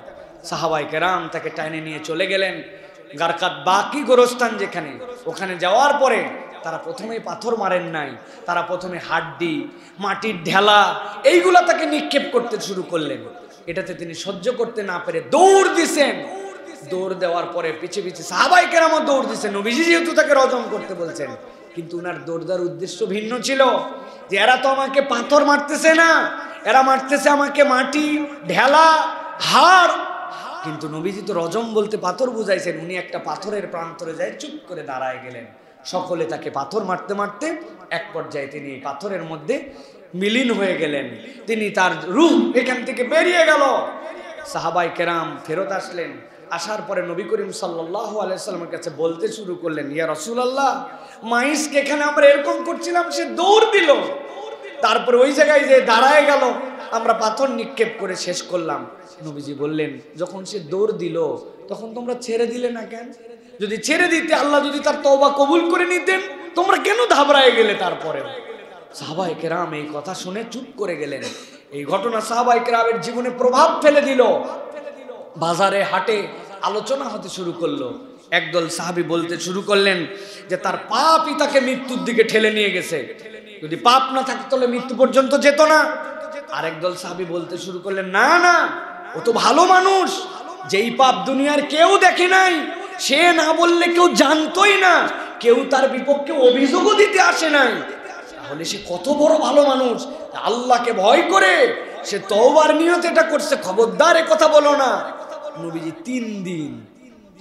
সাহাবায়ে কেরাম তাকে টাইনে নিয়ে চলে গেলেন গারকাত বাকি গোরস্থান যেখানে, ওখানে যাওয়ার পরে তারা প্রথমেই পাথর মারেন নাই, তারা প্রথমে হাড্ডি, মাটির ঢেলা এইগুলা তাকে নিক্ষেপ করতে শুরু করলেন। এটাতে তিনি সহ্য করতে না পেরে দৌড় দিছেন। দৌড় দেওয়ার পরে পিছে পিছে সাহাবায়ে কেরামও দৌড় দিছেন। নবীজি যেহেতু তাকে রজম করতে বলছেন, কিন্তু উনার দৌড় দেওয়ার উদ্দেশ্য ভিন্ন ছিল, যে এরা তো আমাকে পাথর মারতেছে না, এরা মারতেছে আমাকে মাটি, ঢেলা, হাড়। কিন্তু নবীজি তো রজম বলতে পাথর বুঝাইছেন। উনি একটা পাথরের প্রান্তরে যায় চুপ করে দাঁড়ায় গেলেন। সকলে তাকে পাথর মারতে মারতে এক পর্যায়ে তিনি পাথরের মধ্যে মিলিন হয়ে গেলেন, তিনি তার রূহ এখান থেকে বেরিয়ে গেল। সাহাবায়ে কেরাম ফেরত আসলেন, আসার পরে নবী করিম সাল্লাল্লাহু আলাইহি ওয়াসাল্লামের কাছে বলতে শুরু করলেন, ইয়া রাসূলুল্লাহ মাইসকে এখানে আমরা এরকম করছিলাম, সে দৌড় দিল, তারপরে ওই জায়গায় যে দাঁড়ায় গেল, আমরা পাথর নিক্ষেপ করে শেষ করলাম। নবীজি বললেন, যখন সে দৌড় দিল তখন তোমরা ছেড়ে দিলে না কেন? যদি ছেড়ে দিতে, আল্লাহ যদি তার তওবা কবুল করে নিতেন, তোমরা কেন ঘাবড়ায় গেলে? তারপরে সাহাবায়ে কেরাম এই কথা শুনে চুপ করে গেলেন। এই ঘটনা সাহাবায়ে কেরামের জীবনে প্রভাব ফেলে দিল। বাজারে হাটে আলোচনা হতে শুরু করলো। একদল সাহাবী বলতে শুরু করলেন যে তার পাপই তাকে মৃত্যুর দিকে ঠেলে নিয়ে গেছে, যদি পাপ না থাকতো তাহলে মৃত্যু পর্যন্ত যেত না। আরেকদল সাহাবী বলতে শুরু করলেন, না না ও তো ভালো মানুষ, যেই পাপ দুনিয়ার কেউ দেখে নাই, সে না বললে কেউ জানতোই না, কেউ তার বিপক্ষে অভিযোগও দিতে আসে নাই, তাহলে সে কত বড় ভালো মানুষ, আল্লাহকে ভয় করে সে তওবার নিয়তে এটা করছে, খবরদার এ কথা বলো না। নবীজি 3 দিন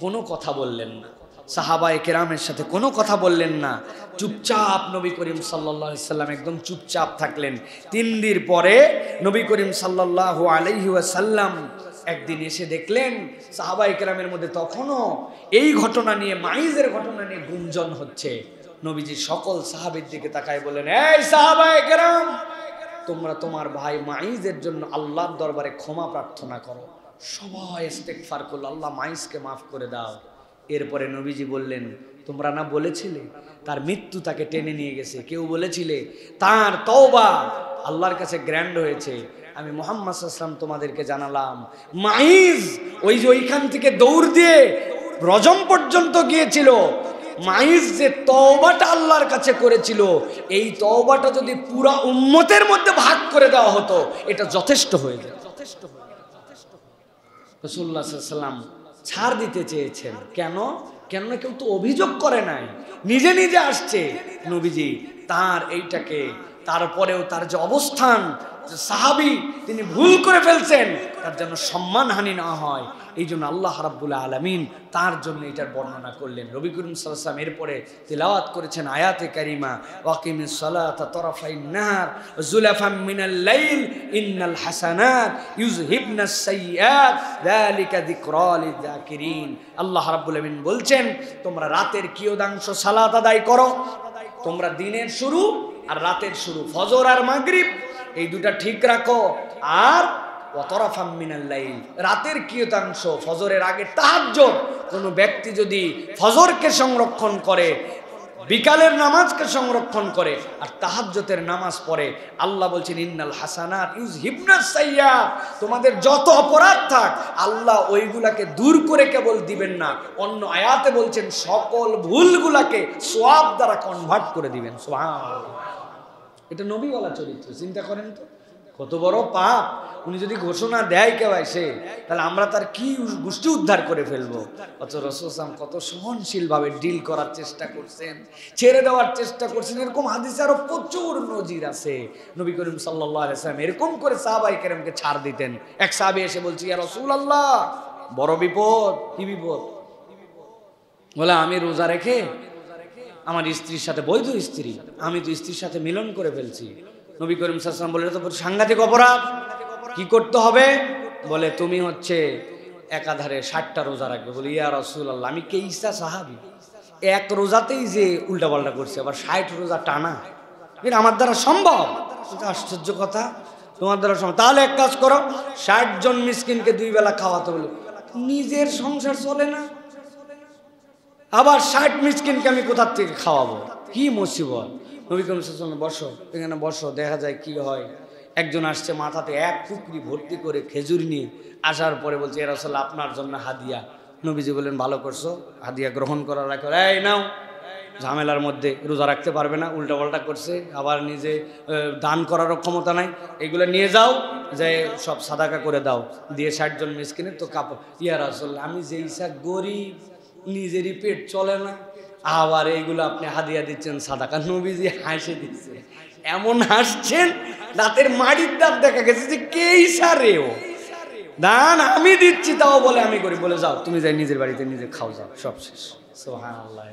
কোনো কথা বললেন না। সাহাবায়ে কেরামের সাথে কোনো কথা বললেন না, চুপচাপ নবী করিম সাল্লাল্লাহু আলাইহি সাল্লাম একদম চুপচাপ থাকলেন। 3 দিন পরে নবী করিম সাল্লাল্লাহু আলাইহি ওয়াসাল্লাম একদিন এসে দেখলেন সাহাবায়ে কেরামের মধ্যে তখনও এই ঘটনা নিয়ে, মাইজের ঘটনা নিয়ে গুঞ্জন হচ্ছে। নবীজি সকল সাহাবীর দিকে তাকায় বললেন, এই সাহাবায়ে কেরাম, তোমরা তোমার ভাই মাইজের জন্য আল্লাহর দরবারে ক্ষমা প্রার্থনা করো। সবাই ইস্তেগফার করলো, আল্লাহ মাইজকে মাফ করে দাও। এরপরে নবীজি বললেন, তোমরা না বলেছিলে তার মৃত্যু তাকে টেনে নিয়ে গেছে, কেউ বলেছিলে তার তওবা আল্লাহর কাছে গ্র্যান্ড হয়েছে। আমি মুহাম্মদ সাল্লাল্লাহু আলাইহি ওয়াসাল্লাম তোমাদেরকে জানালাম, মাইজ ওই যে ওইখান থেকে দৌড় দিয়ে রজম পর্যন্ত গিয়েছিল, মাইজ যে তওবাটা আল্লাহর কাছে করেছিল, এই তওবাটা যদি পুরা উম্মতের মধ্যে ভাগ করে দেওয়া হতো, এটা যথেষ্ট হয়ে যেত। রাসূলুল্লাহ সাল্লাল্লাহু আলাইহি ওয়াসাল্লাম ছাড় দিতে চেয়েছেন। কেননা কেউ তো অভিযোগ করে নাই, নিজে নিজে আসছে নবীজি তার এইটাকে, তারপরেও তার যে অবস্থান, সাহাবী তিনি ভুল করে ফেলছেন, তার যেন সম্মানহানি না হয়, এই জন্য আল্লাহ রাব্বুল আলামিন তার জন্য এটার বর্ণনা করলেন। নবী করিম সাল্লাল্লাহু আলাইহি ওয়াসাল্লাম এরপরে তিলাওয়াত করেছেন আয়াতে কারিমা, ওয়াকিমিস সালাতা তারাফাইন নাহার যুলাফাম মিনাল লাইল ইন্নাল হাসানাত ইউযহিবনাস সাইয়্যাত যালিকা যিকরা লিয-যাকিরিন। আল্লাহ রাব্বুল আলামিন বলছেন, তোমরা রাতের কিয়দাংশ সালাত আদায় করো, তোমরা দিনের শুরু আর রাতের শুরু, ফজর আর মাগরিব, এই দুটা ঠিক রাখো। আর ওয়াতারাফাম মিনাল লাইল, রাতের কিয়দাংশ, ফজরের আগে তাহাজ্জুদ, কোনো ব্যক্তি যদি ফজরকে সংরক্ষণ করে, বিকালের নামাজকে সংরক্ষণ করে আর তাহাজ্জুদের নামাজ পড়ে, আল্লাহ বলছেন ইন্নাল হাসানাত ইউযহিবনাস সাইয়্যাত, তোমাদের যত অপরাধ থাক আল্লাহ ওইগুলাকে দূর করে কেবল দিবেন না, অন্য আয়াতে বলছেন সকল ভুলগুলাকে সওয়াব দ্বারা কনভার্ট করে দিবেন। সুবহানাল্লাহ, এটা নবীওয়ালা চরিত্র। চিন্তা করেন তো কত বড় পাপ। উনি যদি ঘোষণা দেয় কেউ এসে, তাহলে আমরা তার কি গোষ্ঠী উদ্ধার করে ফেলবো। অথচ রাসূল সাল্লাল্লাহু আলাইহি ওয়াসাল্লাম কত সহনশীলভাবে ডিল করার চেষ্টা করছেন, ছেড়ে দেওয়ার চেষ্টা করছেন। এরকম হাদিসে আরো প্রচুর নজির আছে। নবী করিম সাল্লাল্লাহু আলাইহি ওয়াসাল্লাম এরকম করে সাহাবায়ে কেরামকে ছাড় দিতেন। এক সাহাবী এসে বলছে, ইয়া রাসূলুল্লাহ, বড় বিপদ। কি বিপদ? বলে, আমি রোজা রেখে আমার স্ত্রীর সাথে, বৈধ স্ত্রী, আমি তো স্ত্রীর সাথে মিলন করে ফেলছি। নবী করিম সাল্লাল্লাহু আলাইহি ওয়াসাল্লাম বলে, এটা তো সাংঘাতিক অপরাধ, কি করতে হবে? বলে, তুমি একাধারে 60টা রোজা রাখবে। বলি, ইয়া রাসূলুল্লাহ, আমি কেইসা সাহাবী, এক রোজাতেই যে উল্টাপাল্টা করছে, আবার 60 রোজা টানা, এটা আমার দ্বারা সম্ভব? আশ্চর্য কথা, তোমার দ্বারা সম্ভব? তাহলে এক কাজ করো, 60 জন মিসকিনকে 2 বেলা খাওয়াতে বলো। নিজের সংসার চলে না, আবার 60 মিসকিনকে আমি কোথার থেকে খাওয়াবো? কি মুসিবত। নবী করিম সাল্লাল্লাহু আলাইহি ওয়াসাল্লাম, বসো, এখানে বসো, দেখা যায় কি হয়। একজন আসছে মাথাতে এক টুকরি ভর্তি করে খেজুর নিয়ে, আসার পরে বলছে, ইয়া রাসূলুল্লাহ, আপনার জন্য হাদিয়া। নবীজি বলেন, ভালো করছো, হাদিয়া গ্রহণ করার রাখো। এই নাও। ঝামেলার মধ্যে রোজা রাখতে পারবে না, উল্টাপাল্টা করছে, আবার নিজে দান করারও ক্ষমতা নাই, এগুলো নিয়ে যাও, যে সব সাদাকা করে দাও, দিয়ে 60 জন মিসকিনের তো কাপড়। ইয়া রাসূলুল্লাহ, আমি যে ইসা গরিব, নিজেরই পেট চলে না, আবার এইগুলো আপনি হাদিয়া দিচ্ছেন সাদাকা। নবীজি হাসে দিচ্ছে, এমন হাসছেন দাঁতের মাড়ির দাঁত দেখা গেছে যে কে ইসারেও দান আমি দিচ্ছি, তাও বলে আমি করি। বলে, যাও তুমি যাই নিজের বাড়িতে নিজে খাও, যাও, সব শেষ। সুবহানাল্লাহ।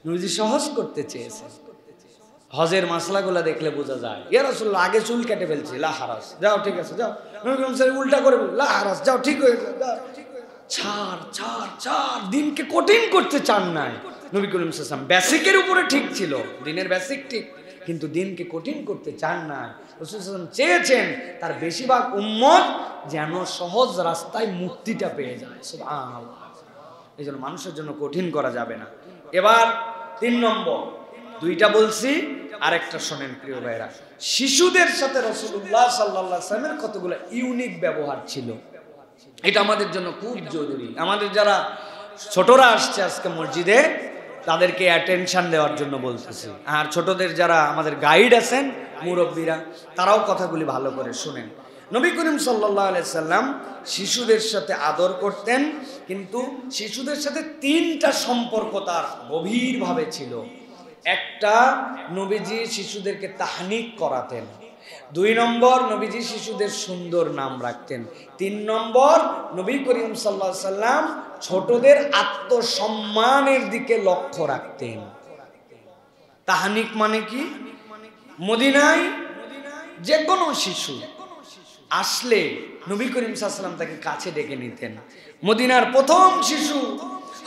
নবীজি সহজ করতে চেয়েছে। হজের মাসলাগুলা দেখলে বোঝা যায়। ইয়া রাসূলুল্লাহ, আগে চুল কেটে ফেলছি, লা হারাজ, যাও, ঠিক আছে, যাও। নবী করিম সাল্লাল্লাহু আলাইহি ওয়াসাল্লাম উল্টা করে বলে, লা হারাজ, যাও, ঠিক হয়ে যাও, ছাড়। দিনকে কঠিন করতে চান নাই নবী করিম সাল্লাল্লাহু আলাইহি ওয়াসাল্লাম। বেসিকের উপরে ঠিক ছিল, দিনের বেসিক ঠিক, কিন্তু দিনকে কঠিন করতে চান নাই। রাসূল সাল্লাল্লাহু আলাইহি ওয়াসাল্লাম চেয়েছেন তার বেশিরভাগ উম্মত যেন সহজ রাস্তায় মুক্তিটা পেয়ে যায়। সুবহানাল্লাহ। এই জন্য মানুষের জন্য কঠিন করা যাবে না। এবার 3 নম্বর, 2টা বলছি, আরেকটা শোনেন প্রিয় ভাইরা। শিশুদের সাথে রাসূলুল্লাহ সাল্লাল্লাহু আলাইহি ওয়াসাল্লামের কতগুলো ইউনিক ব্যবহার ছিল, এটা আমাদের জন্য খুব জরুরি। আমাদের যারা ছোটরা আসছে আজকে মসজিদে, তাদেরকে অ্যাটেনশন দেওয়ার জন্য বলতেছি। আর ছোটদের যারা আমাদের গাইড আছেন, মুরব্বীরা, তারাও কথাগুলি ভালো করে শুনেন। নবী করিম সাল্লাল্লাহু আলাইহি সাল্লাম শিশুদের সাথে আদর করতেন, কিন্তু শিশুদের সাথে 3টা সম্পর্ক তার গভীরভাবে ছিল। একটা, নবীজি শিশুদেরকে তাহনিক করাতেন। 2 নম্বর, নবীজি শিশুদের সুন্দর নাম রাখতেন। 3 নম্বর, নবী করিম সাল্লাল্লাহু আলাইহি সাল্লাম ছোটদের আত্মসম্মানের দিকে লক্ষ্য রাখতেন। তাহনিক মানে কি? মদিনায় যে কোনো শিশু আসলে নবী করিম সাল্লাল্লাহু আলাইহি সাল্লাম তাকে কাছে ডেকে নিতেন। মদিনার প্রথম শিশু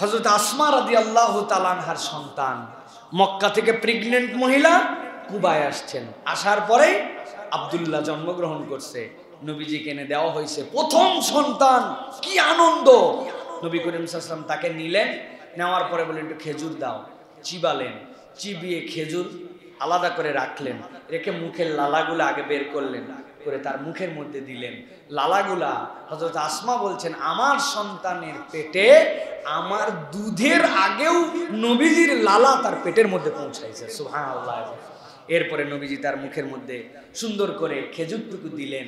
হযরত আসমা রাদিয়াল্লাহু তাআলা আনহার সন্তান, মক্কা থেকে প্রেগন্যান্ট মহিলা কুবায় আসছেন। আসার পরে আব্দুল্লাহ জন্মগ্রহণ করছে, নবীজিকে এনে দেওয়া হয়েছে প্রথম সন্তান। কি আনন্দ! নবী করিম সাল্লাল্লাহু আলাইহি সাল্লাম তাকে নিলেন, নেওয়ার পরে বললেন একটু খেজুর দাও। চিবালেন, চিবিয়ে খেজুর আলাদা করে রাখলেন, রেখে মুখের লালাগুলো আগে বের করলেন, করে তার মুখের মধ্যে দিলেন। লালাগুলা হযরত আসমা বলছেন আমার সন্তানের পেটে আমার দুধের আগেও নবীজির লালা তার পেটের মধ্যে পৌঁছাইছে। সুবহানাল্লাহ। এরপরে নবীজি তার মুখের মধ্যে সুন্দর করে খেজুরটুকু দিলেন।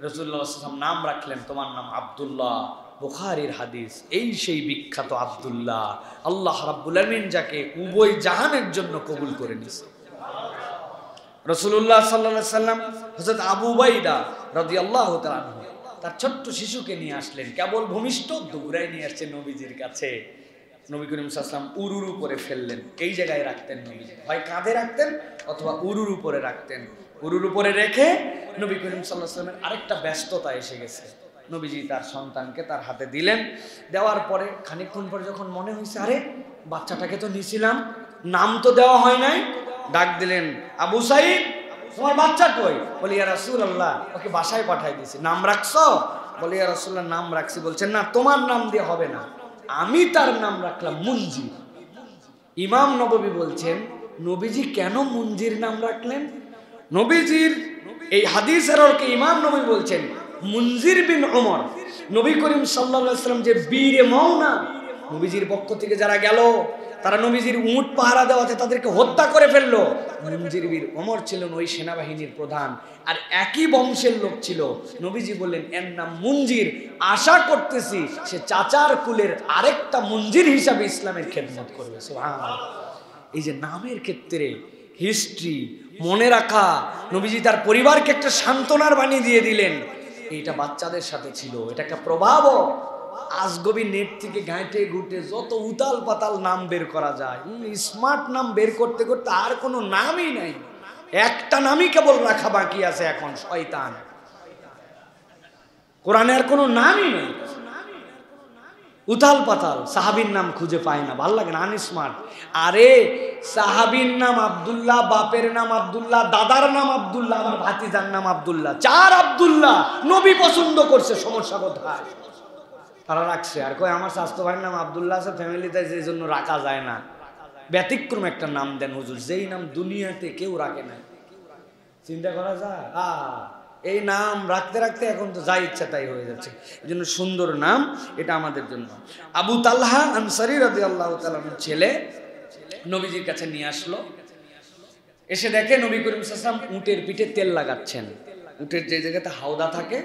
রাসূলুল্লাহ সাল্লাল্লাহু আলাইহি ওয়াসাল্লাম নাম রাখলেন, তোমার নাম আব্দুল্লাহ। বুখারীর হাদিস। এই সেই বিখ্যাত আব্দুল্লাহ, আল্লাহ রাব্বুল আলামিন যাকে উভয় জাহানের জন্য কবুল করে নিয়েছে। রাসূলুল্লাহ সাল্লাল্লাহু আলাইহি ওয়াসাল্লাম হযরত আবু উবাইদা রাদিয়াল্লাহু তাআলা আনহু তার ছোট্ট শিশুকে নিয়ে আসলেন, কেবল ভূমিষ্ঠ, দৌড়ায় নিয়ে আসছে নবীজির কাছে। নবী করিম সাল্লাল্লাহু আলাইহি ওয়াসাল্লাম উরুর উপরে ফেললেন, এই জায়গায় রাখতেন নবীজি, হয় কাঁধে রাখতেন অথবা উরুর উপরে রাখতেন। উরুর উপরে রেখে নবী করিম সাল্লাল্লাহু আলাইহি ওয়াসাল্লামের আরেকটা ব্যস্ততা এসে গেছে। নবীজি তার সন্তানকে তার হাতে দিলেন। দেওয়ার পরে খানিকক্ষণ পরে যখন মনে হয়েছে আরে বাচ্চাটাকে তো নিয়েছিলাম, নাম তো দেওয়া হয় নাই, ডাক দিলেন, আবু সাইদ তোমার বাচ্চা কই? বলি ইয়া রাসূলুল্লাহ ওকে বাসায় পাঠাই দিয়েছি। নাম রাখছো? বলি ইয়া রাসূলুল্লাহ নাম রাখছি। বলছেন না, তোমার নাম দিয়ে হবে না, আমি তার নাম রাখলাম মুনজির। ইমাম নববী বলছেন নবীজি কেন মুনজির নাম রাখলেন? নবীজির এই হাদিসের অর্থে ইমাম নবী বলছেন মুনজির বিন ওমর, নবী করিম সাল্লাল্লাহু আলাইহি ওয়াসাল্লাম যে বীরে মওনা, নবীজির পক্ষ থেকে যারা গেল তারা নবীজির উট পাহারা দেওয়াতে তাদেরকে হত্যা করে ফেললো। মুনজির বিন ওমর ছিলেন ওই সেনাবাহিনীর প্রধান, আর একই বংশের লোক ছিল। নবীজি বললেন এর নাম মুনজির, আশা করতেছি সে চাচার কুলের আরেকটা মুনজির হিসাবে ইসলামের খেদমত করবে। সুবহানাল্লাহ। এই যে নামের ক্ষেত্রে হিস্ট্রি মনে রাখা, নবীজি তার পরিবারকে একটা সান্ত্বনার বাণী দিয়ে দিলেন, এইটা বাচ্চাদের সাথে ছিল। এটা একটা প্রভাব। আজগবি নেট থেকে ঘাঁটে ঘুটে যত উতাল পাতাল নাম বের করা যায়, স্মার্ট নাম বের করতে করতে আর কোনো নামই নাই, একটা নামই কেবল রাখা বাকি আছে এখন, শয়তান। কোরআনে আর কোনো নামই নেই, উতাল পাতাল। সাহাবীর নাম খুঁজে পায় না, ভাল লাগে না, আনস্মার্ট। আরে সাহাবীর নাম আব্দুল্লাহ, বাপের নাম আব্দুল্লাহ, দাদার নাম আব্দুল্লাহ, আমার ভাতিজার নাম আব্দুল্লাহ, 4 আব্দুল্লাহ। নবী পছন্দ করছে, সমস্যা কোথায়? তারা রাখছে। আর কয় আমার স্বাস্থ্য ভাইয়ের নাম আব্দুল্লাহ আছে ফ্যামিলিতে, সেই জন্য রাখা যায় না। ব্যতিক্রম একটা নাম দেন হুজুর, যেই নাম দুনিয়াতে কেউ রাখে না। চিন্তা করা যায়? এই নাম রাখতে রাখতে এখন তো যা ইচ্ছা তাই হয়ে যাচ্ছে। এই জন্য সুন্দর নাম এটা আমাদের জন্য। আবু তালহা আনসারী রাদিয়াল্লাহু তাআলা ছেলে নবীজির কাছে নিয়ে আসলো। এসে দেখে নবী করিম সাল্লাল্লাহু আলাইহি ওয়াসাল্লাম উটের পিঠে তেল লাগাচ্ছেন। উটের যে জায়গাতে হাওদা থাকে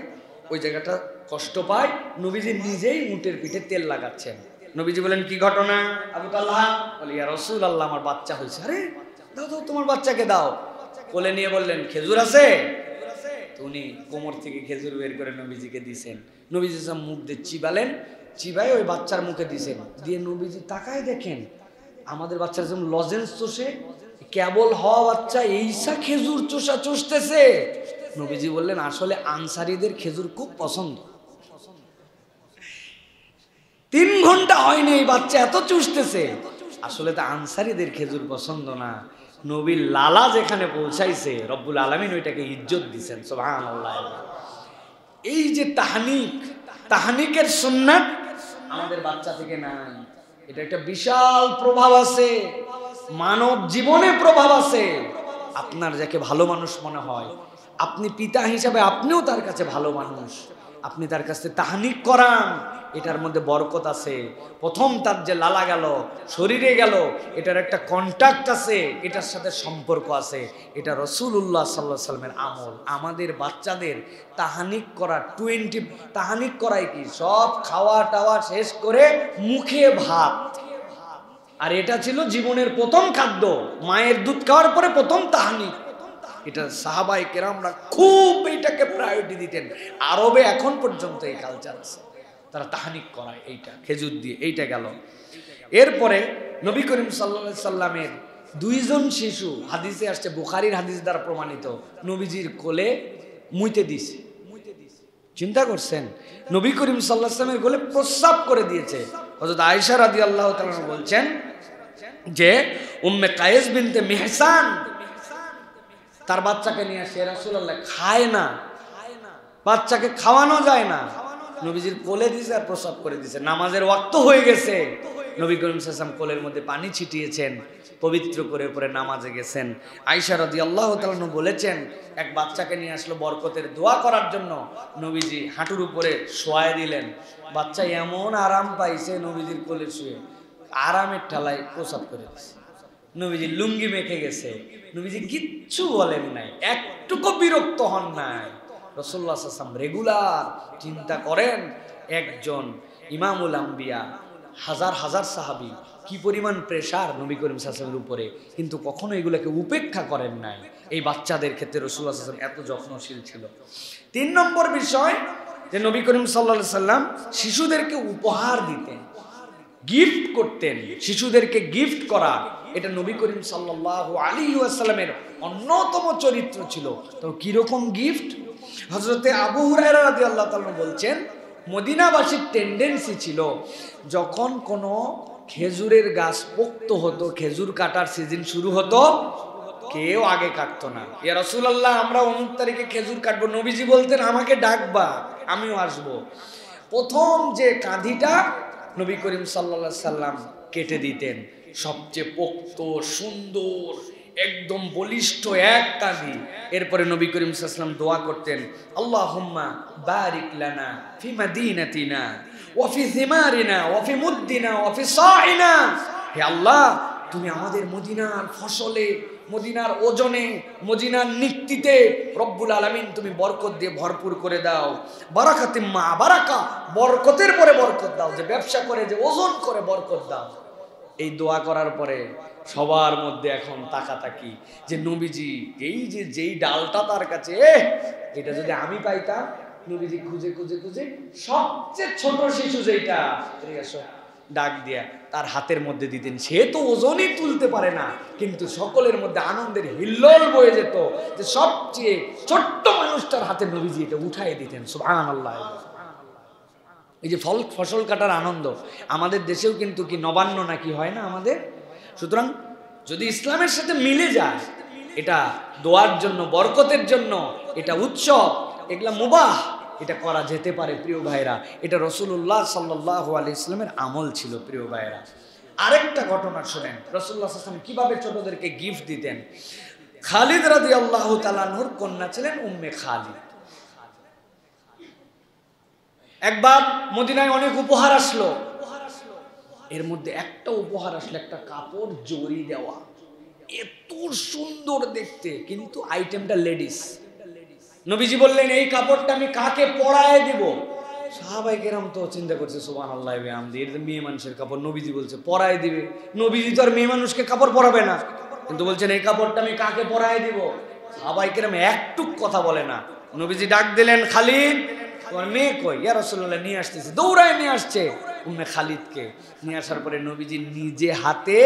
ওই জায়গাটা কষ্ট পায়, নবীজি নিজেই উটের পিঠে তেল লাগাচ্ছেন। নবীজি বলেন কি ঘটনা? আবু তালহা বলে ইয়া রাসূলুল্লাহ আমার বাচ্চা হয়েছে। আরে দাও দাও তোমার বাচ্চাকে দাও। কোলে নিয়ে বললেন খেজুর আছে? উনি কোমর থেকে খেজুর বের করে নবীজিকে দিয়েছেন। নবীজি সব মুখ দিয়ে চিবালেন, চিবাই ওই বাচ্চার মুখে দিয়েছেন। দিয়ে নবীজি তাকায় দেখেন আমাদের বাচ্চার যেমন লজেন্স চষে, কেবল হওয়া বাচ্চা এইসা খেজুর চোষা চষতেছে। নবীজি বললেন আসলে আনসারীদের খেজুর খুব পছন্দ। 3 ঘন্টা হয়নি এই বাচ্চা এত চুষতেছে। আসলে তো আনসারীদের খেজুর পছন্দ না, নবীর লালা যেখানে পৌঁছাইছে রব্বুল আলামিন ওইটাকে ইজ্জত দিয়েছেন। সুবহানাল্লাহ। এই যে তাহনিকের সুন্নাত আমাদের বাচ্চা থেকে নাই, এটা একটা বিশাল প্রভাব আছে, মানব জীবনে প্রভাব আছে। আপনার যাকে ভালো মানুষ মনে হয়, আপনি পিতা হিসাবে আপনিও তার কাছে ভালো মানুষ, আপনি তার কাছে তাহনিক করান, এটার মধ্যে বরকত আছে। প্রথম তার যে লালা গেল, শরীরে গেল, এটার একটা কন্টাক্ট আছে, এটার সাথে সম্পর্ক আছে। এটা রাসূলুল্লাহ সাল্লাল্লাহু আলাইহি ওয়াসাল্লামের আমল। আমাদের বাচ্চাদের তাহনিক করা, তাহনিক করাই কি, সব খাওয়া টাওয়া শেষ করে মুখে ভাত। আর এটা ছিল জীবনের প্রথম খাদ্য, মায়ের দুধ খাওয়ার পরে প্রথম তাহনিক। এটা সাহাবায়ে কেরামরা খুব এটাকে প্রায়োরিটি দিতেন। আরবে এখন পর্যন্ত এই কালচার আছে, তারা তাহনিক করায় এইটা খেজুর দিয়ে। এইটা গেল। এরপরে নবী করিম সাল্লাল্লাহু আলাইহি সাল্লামের দুইজন শিশু, হাদিসে আসছে, বুখারীর হাদিস দ্বারা প্রমাণিত, নবীজির কোলে মুইতে দিছে। চিন্তা করছেন, নবী করিম সাল্লাল্লাহু আলাইহি সাল্লামের কোলে প্রস্রাব করে দিয়েছে। হযরত আয়েশা রাদিয়াল্লাহু তাআলা বলছেন যে উম্মে কায়েস বিনতে মেহসান তার বাচ্চাকে নিয়ে আসে, রাসূলুল্লাহ খায় না, বাচ্চাকে খাওয়ানো যায় না, নবীজির কোলে দিয়েছে আর প্রস্রাব করে দিয়েছে। নামাজের ওয়াক্ত হয়ে গেছে, নবী করিম সাল্লাল্লাহু আলাইহি ওয়াসাল্লাম কোলের মধ্যে পানি ছিটিয়েছেন, পবিত্র করে পরে নামাজে গেছেন। আয়েশা রাদিয়াল্লাহু তাআলা বলেছেন, এক বাচ্চাকে নিয়ে আসলো বরকতের দোয়া করার জন্য, নবীজি হাঁটুর উপরে শোয়ায় দিলেন। বাচ্চা এমন আরাম পাইছে নবীজির কোলে শুয়ে, আরামের ঠালায় প্রস্রাব করে দিয়েছে। নবীজি লুঙ্গি মেখে গেছে, নবীজি কিচ্ছু বলেন নাই, একটুকু বিরক্ত হন নাই। রাসূলুল্লাহ সাল্লাল্লাহু আলাইহি ওয়াসাল্লাম রেগুলার চিন্তা করেন, একজন ইমামুল আম্বিয়া, হাজার হাজার সাহাবী, কি পরিমাণ প্রেসার নবী করিম সাল্লাল্লাহু আলাইহি ওয়াসাল্লামের উপরে, কিন্তু কখনো এগুলোকে উপেক্ষা করেন নাই। এই বাচ্চাদের ক্ষেত্রে রাসূলুল্লাহ সাল্লাল্লাহু আলাইহি ওয়াসাল্লাম এত যত্নশীল ছিল। 3 নম্বর বিষয় যে নবী করিম সাল্লাল্লাহু আলাইহি ওয়াসাল্লাম শিশুদেরকে উপহার দিতেন, গিফট করতেন। শিশুদেরকে গিফট করা এটা নবী করিম সাল্লাল্লাহু আলাইহি ওয়াসাল্লামের অন্যতম চরিত্র ছিল। তো কিরকম গিফট? হযরতে আবু হুরায়রা রাদিয়াল্লাহু তাআলা বলছেন, মদিনাবাসীর টেন্ডেন্সি ছিল, যখন কোনো খেজুরের গাছ পোক্ত হতো, খেজুর কাটার সিজন শুরু হতো, কেউ আগে কাটতো না। ইয়া রাসূলুল্লাহ, আমরা অমুক তারিখে খেজুর কাটবো, নবীজি বলতেন আমাকে ডাকবা, আমিও আসবো। প্রথম যে কাঁধিটা নবী করিম সাল্লাল্লাহু আলাইহি সাল্লাম কেটে দিতেন, সবচেয়ে পোক্ত সুন্দর একদম বলিষ্ঠ এক কাঁধি। এরপরে নবী করিম সাল্লাল্লাহু আলাইহি সাল্লাম দোয়া করতেন, আল্লাহুম্মা বারিক লানা ফি মাদিনাতিনা ওয়া ফি সিমারিনা ওয়া ফি মুদ্দিনা ওয়া ফি সাইনা। হে আল্লাহ, তুমি আমাদের মদিনার ফসলে, মদিনার ওজনে, মদিনার নিক্তিতে রব্বুল আলামিন তুমি বরকত দিয়ে ভরপুর করে দাও। বারাকাতিম মা বারাকা, বরকতের পরে বরকত দাও, যে ব্যবসা করে, যে ওজন করে বরকত দাও। এই দোয়া করার পরে সবার মধ্যে এখন তাকাতাকি যে নবীজি এই যে যেই ডালটা তার কাছে, এটা যদি আমি পাইতাম। নবীজি খুঁজে খুঁজে খুঁজে সবচেয়ে ছোট শিশু যেটা, ডাক দিয়া তার হাতের মধ্যে দিতেন। সে তো ওজনই তুলতে পারে না, কিন্তু সকলের মধ্যে আনন্দের হিল্লোল বয়ে যেত যে সবচেয়ে ছোট্ট মানুষটার হাতে নবীজি এটা উঠাই দিতেন। সুবহানাল্লাহ। এই যে ফসল কাটার আনন্দ আমাদের দেশেও কিন্তু কি নবান্ন নাকি হয় না আমাদের? সুতরাং যদি ইসলামের সাথে মিলে যায়, এটা দোয়ার জন্য, বরকতের জন্য, এটা উৎসব, এগুলা মুবাহ, এটা করা যেতে পারে প্রিয় ভাইরা। এটা রাসূলুল্লাহ সাল্লাল্লাহু আলাইহি ওয়াসাল্লামের আমল ছিল প্রিয় ভাইরা। আরেকটা ঘটনা শুনেন, রাসূলুল্লাহ সাল্লাল্লাহু আলাইহি ওয়াসাল্লাম কিভাবে ছোটদেরকে গিফট দিতেন। খালিদ রাদিয়াল্লাহু তাআলা আনহুর কন্যা ছিলেন উম্মে খালিদ। একবার মদিনায় অনেক উপহার আসলো, এর মধ্যে একটা উপহার আসলো, একটা কাপড় জড়ি দেওয়া, এত সুন্দর দেখতে, কিন্তু আইটেমটা লেডিস। নবীজি বললেন, এই কাপড়টা আমি কাকে পরায় দিব? সাহাবায়ে কেরাম তো চিন্তা করছে, সুবহানাল্লাহ ওয়া বিহামদিহি, এটা মেয়ে মানুষের কাপড়, নবীজি বলছে পরায় দিবে। নবীজি তো আর মেয়ে মানুষকে কাপড় পরাবে না, কিন্তু বলছেন এই কাপড়টা আমি কাকে পরায় দিব? সাহাবায়ে কেরাম একটুক কথা বলে না। নবীজি ডাক দিলেন, খালিদ তোমার মেয়ে কই? ইয়া রাসূলুল্লাহ, নিয়ে আসতেছি। দৌড়ায় নিয়ে আসছে উম্মে খালিদকে। নিয়ে আসার পরে নবীজি নিজে হাতে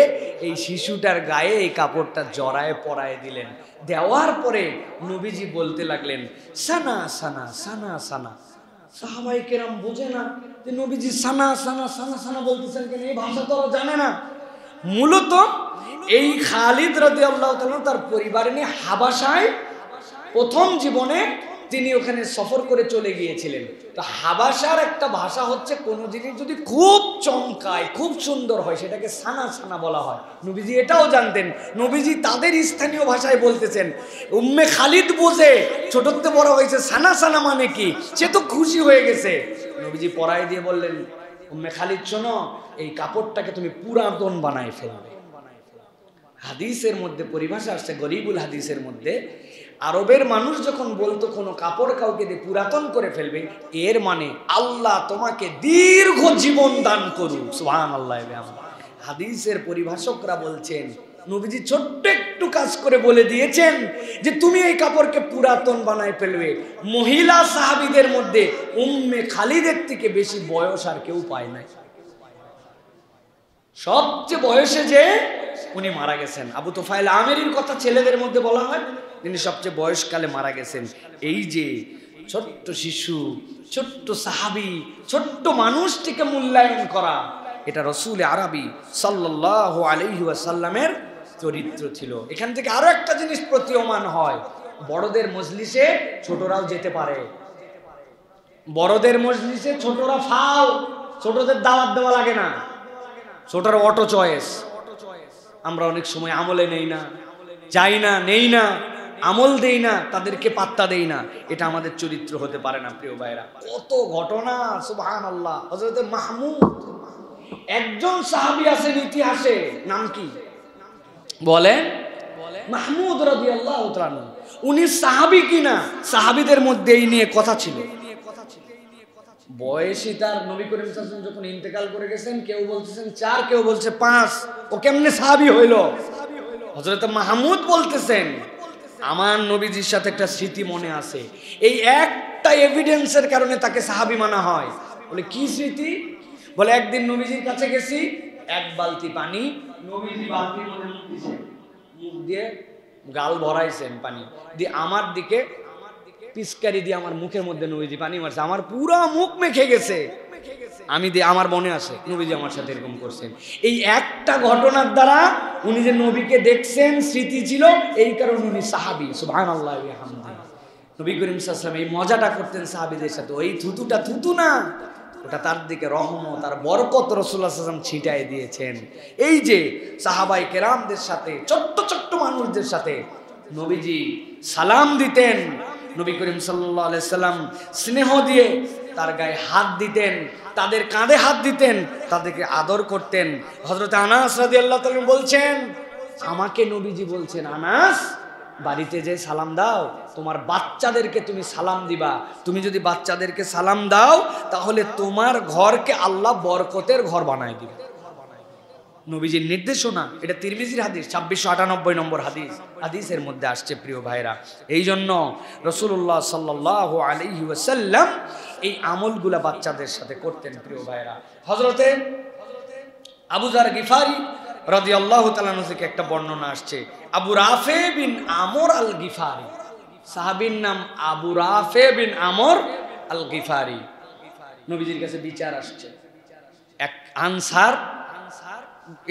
এই শিশুটার গায়ে এই কাপড়টা জড়ায় পরায় দিলেন। দেওয়ার পরে নবীজি বলতে লাগলেন, সানা সানা সানা সানা। সাহাবায়ে কেরাম বুঝে না যে নবীজি সানা সানা সানা সানা বলতেছেন কেন, এই ভাষা তো জানে না। মূলত এই খালিদ রাদিয়াল্লাহু তাআলা তার পরিবার নিয়ে হাবাসায় প্রথম জীবনে তিনি ওখানে সফর করে চলে গিয়েছিলেন। তো হাবাসার একটা ভাষা হচ্ছে, কোনো জিনিস যদি খুব চমকায়, খুব সুন্দর হয়, সেটাকে সানা সানা বলা হয়। নবীজি এটাও জানতেন, নবীজি তাদের স্থানীয় ভাষায় বলতেছেন। উম্মে খালিদ বোঝে, ছোটতে বড় হয়েছে, সানা সানা মানে কি, সে তো খুশি হয়ে গেছে। নবীজি পরায় দিয়ে বললেন, উম্মে খালিদ শোনো, এই কাপড়টাকে তুমি পুরাতন বানায় ফেলবে। হাদিসের মধ্যে পরিভাষা আসছে, গরিবুল হাদিসের মধ্যে, আরবের মানুষ যখন বলতো কোনো কাপড় কাউকে দিয়ে পুরাতন করে ফেলবে, এর মানে আল্লাহ তোমাকে দীর্ঘ জীবন দান করুক। সুবহানাল্লাহ। হাদিসের পরিভাষকরা বলছেন, নবীজি ছোট্ট একটু কাজ করে বলে দিয়েছেন যে তুমি এই কাপড়কে পুরাতন বানায় ফেলবে। মহিলা সাহাবীদের মধ্যে উম্মে খালিদের থেকে বেশি বয়স আর কেউ পায় নাই। সবচেয়ে বয়সে যে উনি মারা গেছেন, আবু তুফাইল আমেরির কথা ছেলেদের মধ্যে বলা হয়, তিনি সবচেয়ে বয়সকালে মারা গেছেন। এই যে ছোট্ট শিশু, ছোট্ট সাহাবী, ছোট্ট মানুষটিকে মূল্যায়ন করা, এটা রাসূল আরবি সাল্লাল্লাহু আলাইহি ওয়াসাল্লামের চরিত্র ছিল। এখান থেকে আরো একটা জিনিস প্রতীয়মান হয়, বড়দের মজলিসে ছোটরাও যেতে পারে। বড়দের মজলিসে ছোটরা ফাও, ছোটদের দাওয়াত দেওয়া লাগে না, ছোটরা অটো চয়েস। আমরা অনেক সময় আমলে নেই না, যাই না, নেই না, আমল দেই না, তাদেরকে পাত্তা দেই না। এটা আমাদের চরিত্র হতে পারে না প্রিয় ভাইরা। কত ঘটনা, সুবহানাল্লাহ। হযরত মাহমুদ, একজন সাহাবী আছেন ইতিহাসে, নাম কি বলেন? মাহমুদ রাদিয়াল্লাহু তাআলা। উনি সাহাবী কিনা, সাহাবীদের মধ্যে এই নিয়ে কথা ছিল। বয়সী তার নবী করিম সাল্লাল্লাহু আলাইহি ওয়াসাল্লাম যখন ইন্তেকাল করে গেছেন, কেউ বলতেছেন 4, কেউ বলছে 5, ও কেমনে সাহাবী হইল? হযরত মাহমুদ বলতেছেন, আমার নবীজির সাথে একটা স্মৃতি মনে আছে, এই একটা এভিডেন্সের কারণে তাকে সাহাবী মানা হয়। বলে কি স্মৃতি? বলে একদিন নবীজির কাছে গেছি, এক বালতি পানি, নবীজি বালতির মধ্যে মুখ দিয়ে গাল ভরাইছেন পানি দিয়ে, আমার দিকে পিচকারি দিয়ে আমার মুখের মধ্যে নবীজি পানি মারছে, আমার পুরো মুখ মেখে গেছে। আমার মনে আছে নবীজি আমার সাথে এরকম করছেন। এই একটা ঘটনার দ্বারা উনি যে নবীকে দেখছেন, স্মৃতি ছিল, এই কারণে উনি সাহাবী। সুবহানাল্লাহ ওয়া বিহামদিহি। নবী করিম সাল্লাল্লাহু আলাইহি ওয়াসাল্লাম এই মজাটা করতেন সাহাবীদের সাথে। ওই থুতুটা থুতু না, ওটা তার দিকে রহমত আর বরকত রাসূলুল্লাহ সাল্লাল্লাহু আলাইহি ওয়াসাল্লাম ছিটায় দিয়েছেন। এই যে সাহাবায়ে কেরামদের সাথে, ছোট্ট ছোট্ট মানুষদের সাথে নবীজি সালাম দিতেন। নবী করিম সাল্লাল্লাহু আলাইহি সাল্লাম স্নেহ দিয়ে তার গায়ে হাত দিতেন, তাদের কাঁধে হাত দিতেন, তাদেরকে আদর করতেন। হযরত আনাস রাদিয়াল্লাহু তাআলা বলছেন, আমাকে নবীজি বলছেন, আনাস বাড়িতে যে সালাম দাও, তোমার বাচ্চাদেরকে তুমি সালাম দিবা। তুমি যদি বাচ্চাদেরকে সালাম দাও, তাহলে তোমার ঘরকে আল্লাহ বরকতের ঘর বানায় দিবে। নবীজির নির্দেশনা, এটা তিরমিজির হাদিস, 2698 নম্বর হাদিস। হাদিসের মধ্যে আসছে প্রিয় ভাইরা। এই জন্য রাসূলুল্লাহ সাল্লাল্লাহু আলাইহি ওয়াসাল্লাম এই আমলগুলা বাচ্চাদের সাথে করতেন প্রিয় ভাইরা। হযরতে আবু যার গিফারি রাদিয়াল্লাহু তাআলা আনহু থেকে একটা বর্ণনা আসছে, আবু রাফে বিন আমর আল গিফারি, সাহাবীর নাম আবু রাফে বিন আমর আল গিফারি। নবীজির কাছে বিচার আসছে, এক আনসার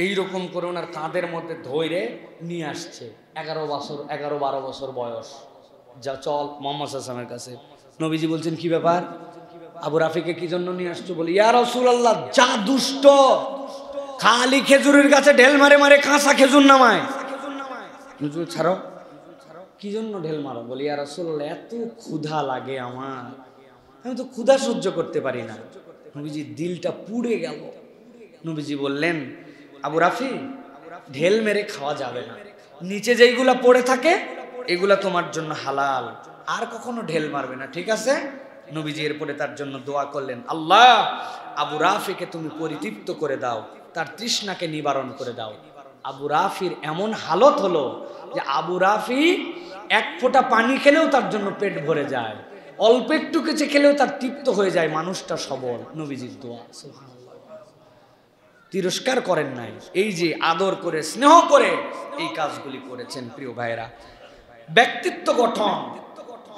এইরকম করে ওনার কাঁধের মধ্যে ধরে নিয়ে আসছে, 11-12 বছর বয়স। যা চল মুহাম্মদ সাল্লাল্লাহু আলাইহি ওয়াসাল্লামের কাছে। নবীজি বলছেন, কি ব্যাপার? আবু রাফিকে কি জন্য নিয়ে আসছো? বলি, ইয়া রাসূলুল্লাহ, যা দুষ্ট, খালি খেজুরের গাছে ঢেল মারে মারে কাঁচা খেজুর নামায়। ছাড়ো, কি জন্য ঢেল মারো? বলি, ইয়া রাসূলুল্লাহ, এত ক্ষুধা লাগে আমার, আমি তো ক্ষুধা সহ্য করতে পারি না। নবীজির দিলটা পুড়ে গেল। নবীজি বললেন, আবু রাফি, ঢেল মেরে খাওয়া যাবে না, নিচে যেইগুলা পড়ে থাকে এগুলা তোমার জন্য হালাল, আর কখনো ঢেল মারবে না, ঠিক আছে? নবীজি এরপরে তার জন্য দোয়া করলেন, আল্লাহ আবু রাফিকে তুমি পরিতৃপ্ত করে দাও, তার তৃষ্ণাকে নিবারণ করে দাও। আবু রাফির এমন হালত হলো যে আবু রাফি এক ফোঁটা পানি খেলেও তার জন্য পেট ভরে যায়, অল্প একটু কিছু খেলেও তার তৃপ্ত হয়ে যায়, মানুষটা সবল। নবীজির দোয়া, তিরস্কার করেন নাই, এই যে আদর করে স্নেহ করে এই কাজগুলি করেছেন প্রিয় ভাইরা। ব্যক্তিত্ব গঠন,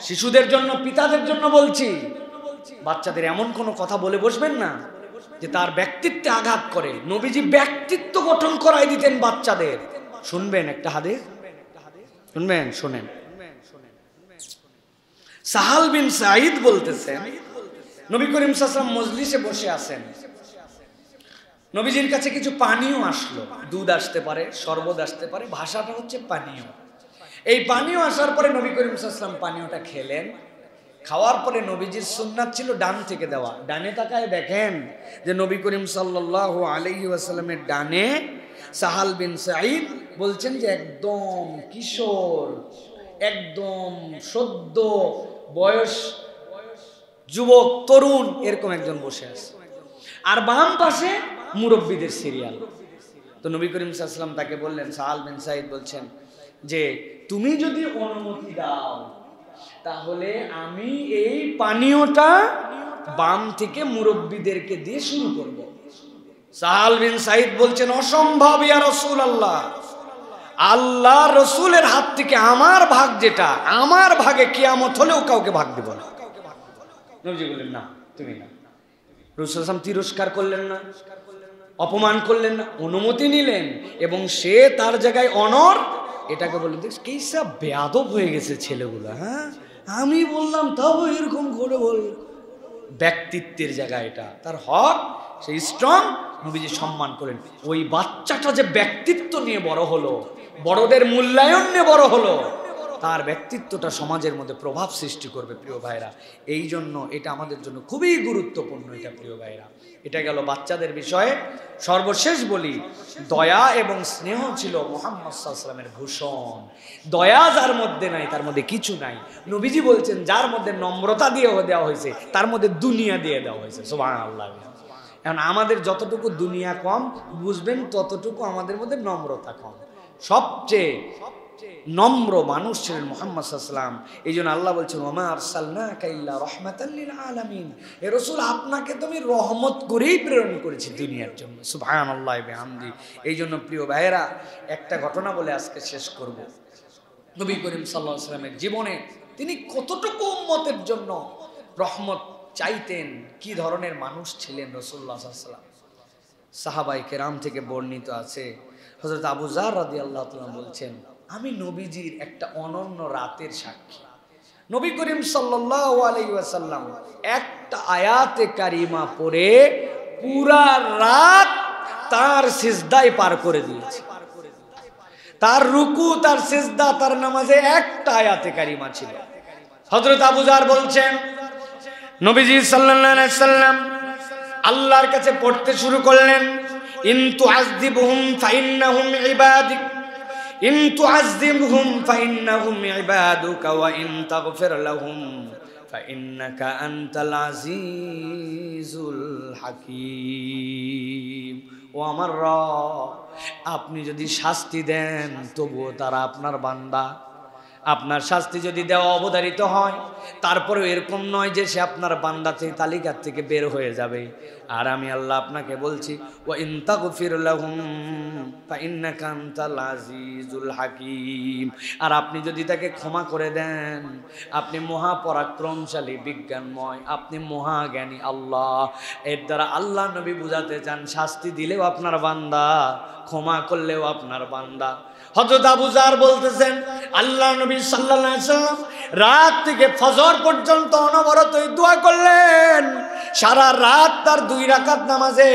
শিশুদের জন্য, পিতাদের জন্য বলছি, বাচ্চাদের এমন কোনো কথা বলে বসবেন না যে তার ব্যক্তিত্বে আঘাত করে। নবীজি ব্যক্তিত্ব গঠন করাই দিতেন বাচ্চাদের। শুনবেন একটা হাদিস, শুনবেন, শোনেন। সাহাল বিন সাঈদ বলতেছেন, নবী করিম সাল্লাল্লাহু আলাইহি ওয়াসাল্লাম মজলিসে বসে আছেন, নবীজির কাছে কিছু পানীয় আসলো, দুধ আসতে পারে, শরবত আসতে পারে, ভাষাটা হচ্ছে পানীয়। এই পানীয় আসার পরে নবী করিম সাল্লাল্লাহু আলাইহি ওয়াসাল্লাম পানীয়টা খেলেন। খাওয়ার পরে নবীজির সুন্নাত ছিল ডান থেকে দেওয়া। ডানে তাকায় দেখেন যে নবী করিম সাল্লাল্লাহু আলাইহি ওয়াসাল্লামের ডানে সাহাল বিন সাঈদ বলছেন যে একদম কিশোর, একদম সদ্য বয়স, যুবক, তরুণ, এরকম একজন বসে আছে। আর বাম পাশে মুরব্বীদের সিরিয়াল। তো নবী করিম সাল্লাল্লাহু আলাইহি ওয়াসাল্লাম তাকে বললেন, সাহাল বিন সাইদ বলছেন যে তুমি যদি অনুমতি দাও তাহলে আমি এই পানীয়টা বাম থেকে মুরব্বীদেরকে দিয়ে শুরু করব। সাহাল বিন সাইদ বলছেন, অসম্ভব ইয়া রাসূলুল্লাহ, আল্লাহ রসুলের হাত থেকে আমার ভাগ, যেটা আমার ভাগে কিয়ামত হলেও কাউকে ভাগ দিব না। নবীজি বললেন, না তুমি না। রাসূল সাল্লাল্লাহু আলাইহি ওয়াসাল্লাম তিরস্কার করলেন না, অপমান করলেন না, অনুমতি নিলেন এবং সে তার জায়গায় অনর। এটাকে বললেন, দেখ কি সব বেয়াদব হয়ে গেছে ছেলেগুলো, হ্যাঁ আমি বললাম তাও এরকম করে বল। ব্যক্তিত্বের জায়গা, এটা তার হক, সে স্ট্রং, নবীজি সম্মান করেন। ওই বাচ্চাটা যে ব্যক্তিত্ব নিয়ে বড় হলো, বড়দের মূল্যায়ন নিয়ে বড় হলো, তার ব্যক্তিত্বটা সমাজের মধ্যে প্রভাব সৃষ্টি করবে প্রিয় ভাইরা। এই জন্য এটা আমাদের জন্য খুবই গুরুত্বপূর্ণ এটা প্রিয় ভাইরা। এটা গেল বাচ্চাদের বিষয়ে। সর্বশেষ বলি, দয়া এবং স্নেহ ছিল মুহাম্মদ সাল্লাল্লাহু আলাইহি ওয়াসাল্লামের ভূষণ। দয়া যার মধ্যে নাই তার মধ্যে কিছু নাই। নবীজি বলছেন, যার মধ্যে নম্রতা দিয়ে দেওয়া হয়েছে তার মধ্যে দুনিয়া দিয়ে দেওয়া হয়েছে। সুবহানাল্লাহ। এখন আমাদের যতটুকু দুনিয়া কম বুঝবেন, ততটুকু আমাদের মধ্যে নম্রতা কম। সবচেয়ে নম্র মানুষ ছিলেন মুহাম্মদ সাল্লাল্লাহু আলাইহি ওয়াসাল্লাম। এই জন্য আল্লাহ বলছেন, ওমা আরসালনাকা ইল্লা রাহমাতাল লিল আলামিন, হে রাসূল আপনাকে তো আমি রহমত করেই প্রেরণ করেছি দুনিয়ার জন্য। সুবহানাল্লাহ বিহামদি। এই জন্য প্রিয় ভাইয়েরা, একটা ঘটনা বলে আজকে শেষ করব। নবী করিম সাল্লাল্লাহু আলাইহি ওয়াসাল্লামের জীবনে তিনি কতটুকু উম্মতের জন্য রহমত চাইতেন, কি ধরনের মানুষ ছিলেন রাসূলুল্লাহ সাল্লাল্লাহু আলাইহি ওয়াসাল্লাম। সাহাবায়ে কেরাম থেকে বর্ণিত আছে, হযরত আবু যার রাদিয়াল্লাহু তাআলা বলছেন, আমি নবীজির একটা অনন্য রাতের সাক্ষী। নবী করিম সাল্লাল্লাহু আলাইহি ওয়াসাল্লাম একটা আয়াতে কারিমা পড়ে পুরা রাত তার সিজদায় পার করে দিয়েছে। তার রুকু, তার সিজদা, তার নামাজে একটা আয়াতে কারিমা ছিল। হযরত আবু যার বলছেন, নবীজি সাল্লাল্লাহু আলাইহি ওয়াসাল্লাম আল্লাহর কাছে পড়তে শুরু করলেন, ইন তুআযযিবহুম ফাইন্নাহুম ইবাদিক, ইন তুআযযিবহুম ফাইন্নাহুম ইবাদুকা ওয়া ইন তাগফির লাহুম ফাইন্নাকা আনতাল আজিজুল হাকীম। ও আমার রব, আপনি যদি শাস্তি দেন তবুও তারা আপনার বান্দা। আপনার শাস্তি যদি দেওয়া অবধারিত হয়, তারপরেও এরকম নয় যে সে আপনার বান্দা থেকে তালিকার থেকে বের হয়ে যাবে। আর আমি আল্লাহ আপনাকে বলছি, ওয়া ইন তাগফির লাহুম ফাইন্নাকা আনতাল আজিজুল হাকীম। আর আপনি যদি তাকে ক্ষমা করে দেন, আপনি মহাপরাক্রমশালী, বিজ্ঞানময়, আপনি মহাজ্ঞানী আল্লাহ। এর দ্বারা আল্লাহ নবী বুঝাতে চান, শাস্তি দিলেও আপনার বান্দা, ক্ষমা করলেও আপনার বান্দা। হযরত আবু যার বলতেছেন, আল্লাহ নবী সাল্লাল্লাহু আলাইহি ওয়াসাল্লাম রাত থেকে ফজর পর্যন্ত অনবরত দোয়া করলেন। সারা রাত তার 2 রাকাত নামাজে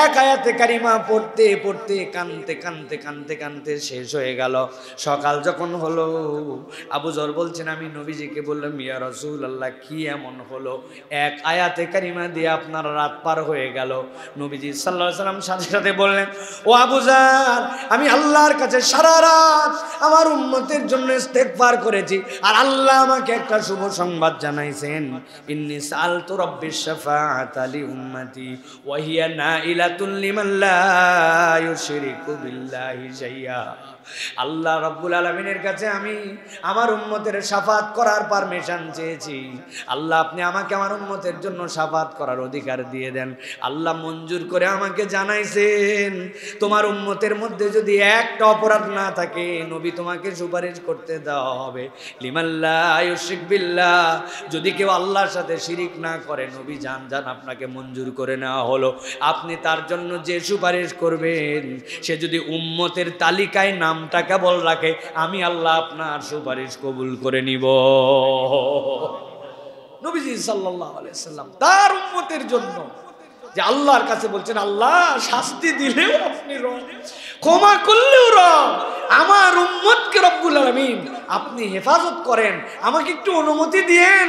এক আয়াতে কারিমা পড়তে পড়তে কানতে কানতে কানতে কানতে শেষ হয়ে গেল। সকাল যখন হলো, আবু যর বলছেন, আমি নবীজিকে বললাম, ইয়া রাসূলুল্লাহ কি এমন হলো, এক আয়াতে কারিমা দিয়ে আপনার রাত পার হয়ে গেল। নবীজি সাল্লাল্লাহু আলাইহি ওয়াসাল্লাম সাথে সাথে বললেন, ও আবু যার, আমি আল্লাহর কাছে সারা রাত আমার উম্মতের জন্য ইস্তেগফার করেছি, আর আল্লাহ আমাকে একটা শুভ সংবাদ জানাইছেন, ইন্নী সাআলতু রাব্বিশ শাফাআতা লি উম্মতি ওয়া হিয়া নাইলাতুন লিমান লা ইউশরিকু বিল্লাহি শাইআ। আল্লাহ রাব্বুল আলামিনের কাছে আমি আমার উম্মতের শাফাত করার পারমিশন চেয়েছি। আল্লাহ আপনি আমাকে আমার উম্মতের জন্য শাফাত করার অধিকার দিয়ে দেন। আল্লাহ মঞ্জুর করে আমাকে জানাইছেন, তোমার উম্মতের মধ্যে যদি একটা অপরাধ না থাকে, নবী তোমাকে সুপারিশ করতে দেওয়া হবে। লিমান লা ইউশরিক বিল্লাহ, যদি কেউ আল্লাহর সাথে শিরিক না করে, নবী জান আপনাকে মঞ্জুর করে নেওয়া হলো। আপনি তার জন্য যে সুপারিশ করবেন, সে যদি উম্মতের তালিকায় নামটা কেবল রাখে, আমি আল্লাহ আপনার সুপারিশ কবুল করে নিব। নবীজি সাল্লাল্লাহু আলাইহি ওয়াসাল্লাম তার উম্মতের জন্য যে আল্লাহর কাছে বলছেন, আল্লাহ শাস্তি দিলেও আপনি রব, ক্ষমা করলেও রব, আমার উম্মতকে রব্বুল আলামিন আপনি হেফাজত করেন, আমাকে একটু অনুমতি দিয়েন,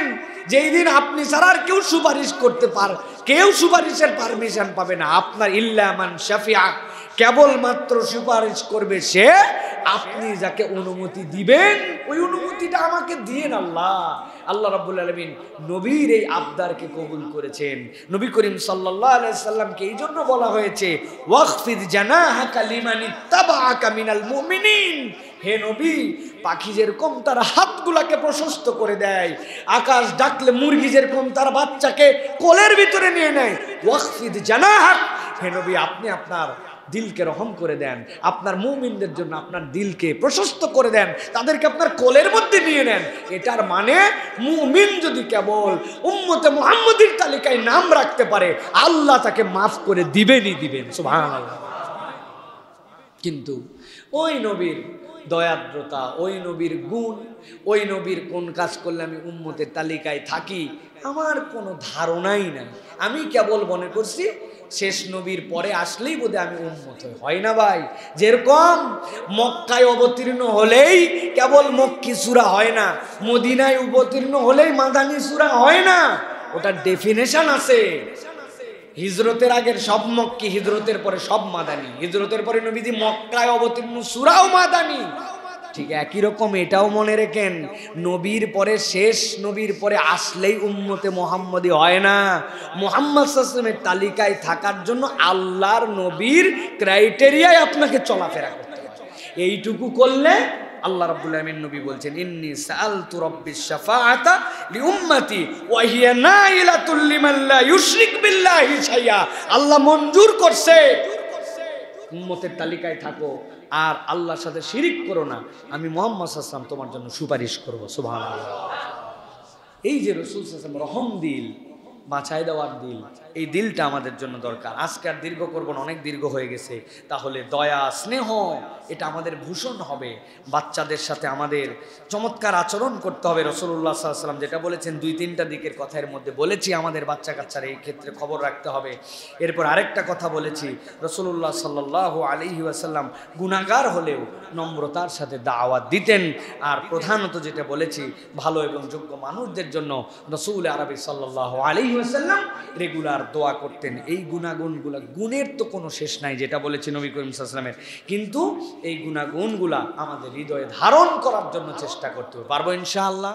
যেই দিন আপনি ছাড়া আর কেউ সুপারিশ করতে পারে, কেউ সুপারিশের পারমিশন পাবে না আপনার, ইল্লা মান শাফিআ, কেবলমাত্র সুপারিশ করবে সে, আপনি যাকে অনুমতি দিবেন ওই অনুমতিটা আমাকে দিয়েন আল্লাহ। আল্লাহ রাব্বুল আলামিন নবীর এই আবদারকে কবুল করেছেন। নবী করিম সাল্লাল্লাহু আলাইহি সাল্লামকে এই জন্য বলা হয়েছে ওয়াকফিদ জানাহাকা লিমানিত্তাবাআকা মিনাল মুমিনিন। হে নবী, পাখি যেরকম তার হাতগুলাকে প্রশস্ত করে দেয়, আকাশ ডাকলে মুরগি যেরকম তার বাচ্চাকে কোলের ভিতরে নিয়ে নেয়, ওয়াকফিদ জানাহাক, হে নবী আপনি আপনার দিলকে রহম করে দেন, আপনার মুমিনদের জন্য আপনার দিলকে প্রশস্ত করে দেন, তাদেরকে আপনার কোলের মধ্যে নিয়ে নেন। এটার মানে মুমিন যদি কেবল উম্মতে মুহাম্মদীর তালিকায় নাম রাখতে পারে, আল্লাহ তাকে মাফ করে দিবেনই দিবেন। সুবহানাল্লাহ। কিন্তু ওই নবীর দয়াদ্রতা, ওই নবীর গুণ, ওই নবীর কোন কাজ করলে আমি উম্মতের তালিকায় থাকি আমার কোনো ধারণাই নাই। আমি কেবল মনে করছি শেষ নবীর পরে আসলেই বোধহয় আমি উম্মত হয় না ভাই। যেরকম মক্কায় অবতীর্ণ হলেই কেবল মক্কি সূরা হয় না, মদিনায় অবতীর্ণ হলেই মাদানী সূরা হয় না, ওটার ডেফিনেশন আছে। হিজরতের আগের সব মক্কি, হিজরতের পরে সব মাদানী, হিজরতের পরে নবীজি মক্কায় অবতীর্ণ সূরাও মাদানী। ঠিক একই রকম এটাও মনে রেখেন, নবীর পরে শেষ নবীর পরে আসলেই উম্মতে মুহাম্মদী হয় না। মুহাম্মদ সাল্লাল্লাহু আলাইহি ওয়াসাল্লামের তালিকায় থাকার জন্য আল্লাহর নবীর ক্রাইটেরিয়ায় আপনাকে চলাফেরা করতে হবে। এইটুকু করলে আল্লাহ রাব্বুল আলামিন নবী বলছেন ইন্নী সাআলতু রাব্বিশ শাফাআতা লিউম্মতি ওয়া হিয়া নাইলাতুল লিমান লা ইউশরিক বিল্লাহি শাইআ। আল্লাহ মঞ্জুর করছে উম্মতের তালিকায় থাকো আর আল্লাহর সাথে শিরিক করো না, আমি মুহাম্মদ সাল্লাল্লাহু আলাইহি ওয়াসাল্লাম তোমার জন্য সুপারিশ করব। সুবহানাল্লাহ। এই যে রাসূল সাল্লাল্লাহু আলাইহি ওয়াসাল্লাম রহম দিল, বাঁচাই দেওয়ার দিল, এই দিলটা আমাদের জন্য দরকার। আজকে আর দীর্ঘ করব না, অনেক দীর্ঘ হয়ে গেছে। তাহলে দয়া স্নেহ এটা আমাদের ভূষণ হবে। বাচ্চাদের সাথে আমাদের চমৎকার আচরণ করতে হবে। রাসূলুল্লাহ সাল্লাল্লাহু আলাইহি ওয়াসাল্লাম যেটা বলেছেন, 2-3টা দিকের কথার মধ্যে বলেছি আমাদের বাচ্চা কাচ্চারা এই ক্ষেত্রে খবর রাখতে হবে। এরপর আরেকটা কথা বলেছি, রাসূলুল্লাহ সাল্লাল্লাহু আলাইহি ওয়াসাল্লাম গুনাহগার হলেও নম্রতার সাথে দাওয়াত দিতেন। আর প্রধানত যেটা বলেছি, ভালো এবং যোগ্য মানুষদের জন্য রাসূল আরবি সাল্লাল্লাহু আলাইহি ওয়াসাল্লাম রেগুলার দোয়া করতেন। এই গুণাগুণগুলা, গুণের তো কোনো শেষ নাই যেটা বলেছি নবী করিম সাল্লাল্লাহু আলাইহি ওয়াসাল্লামের, কিন্তু এই গুণাগুণগুলা আমাদের হৃদয়ে ধারণ করার জন্য চেষ্টা করতে পারবো ইনশাআল্লাহ।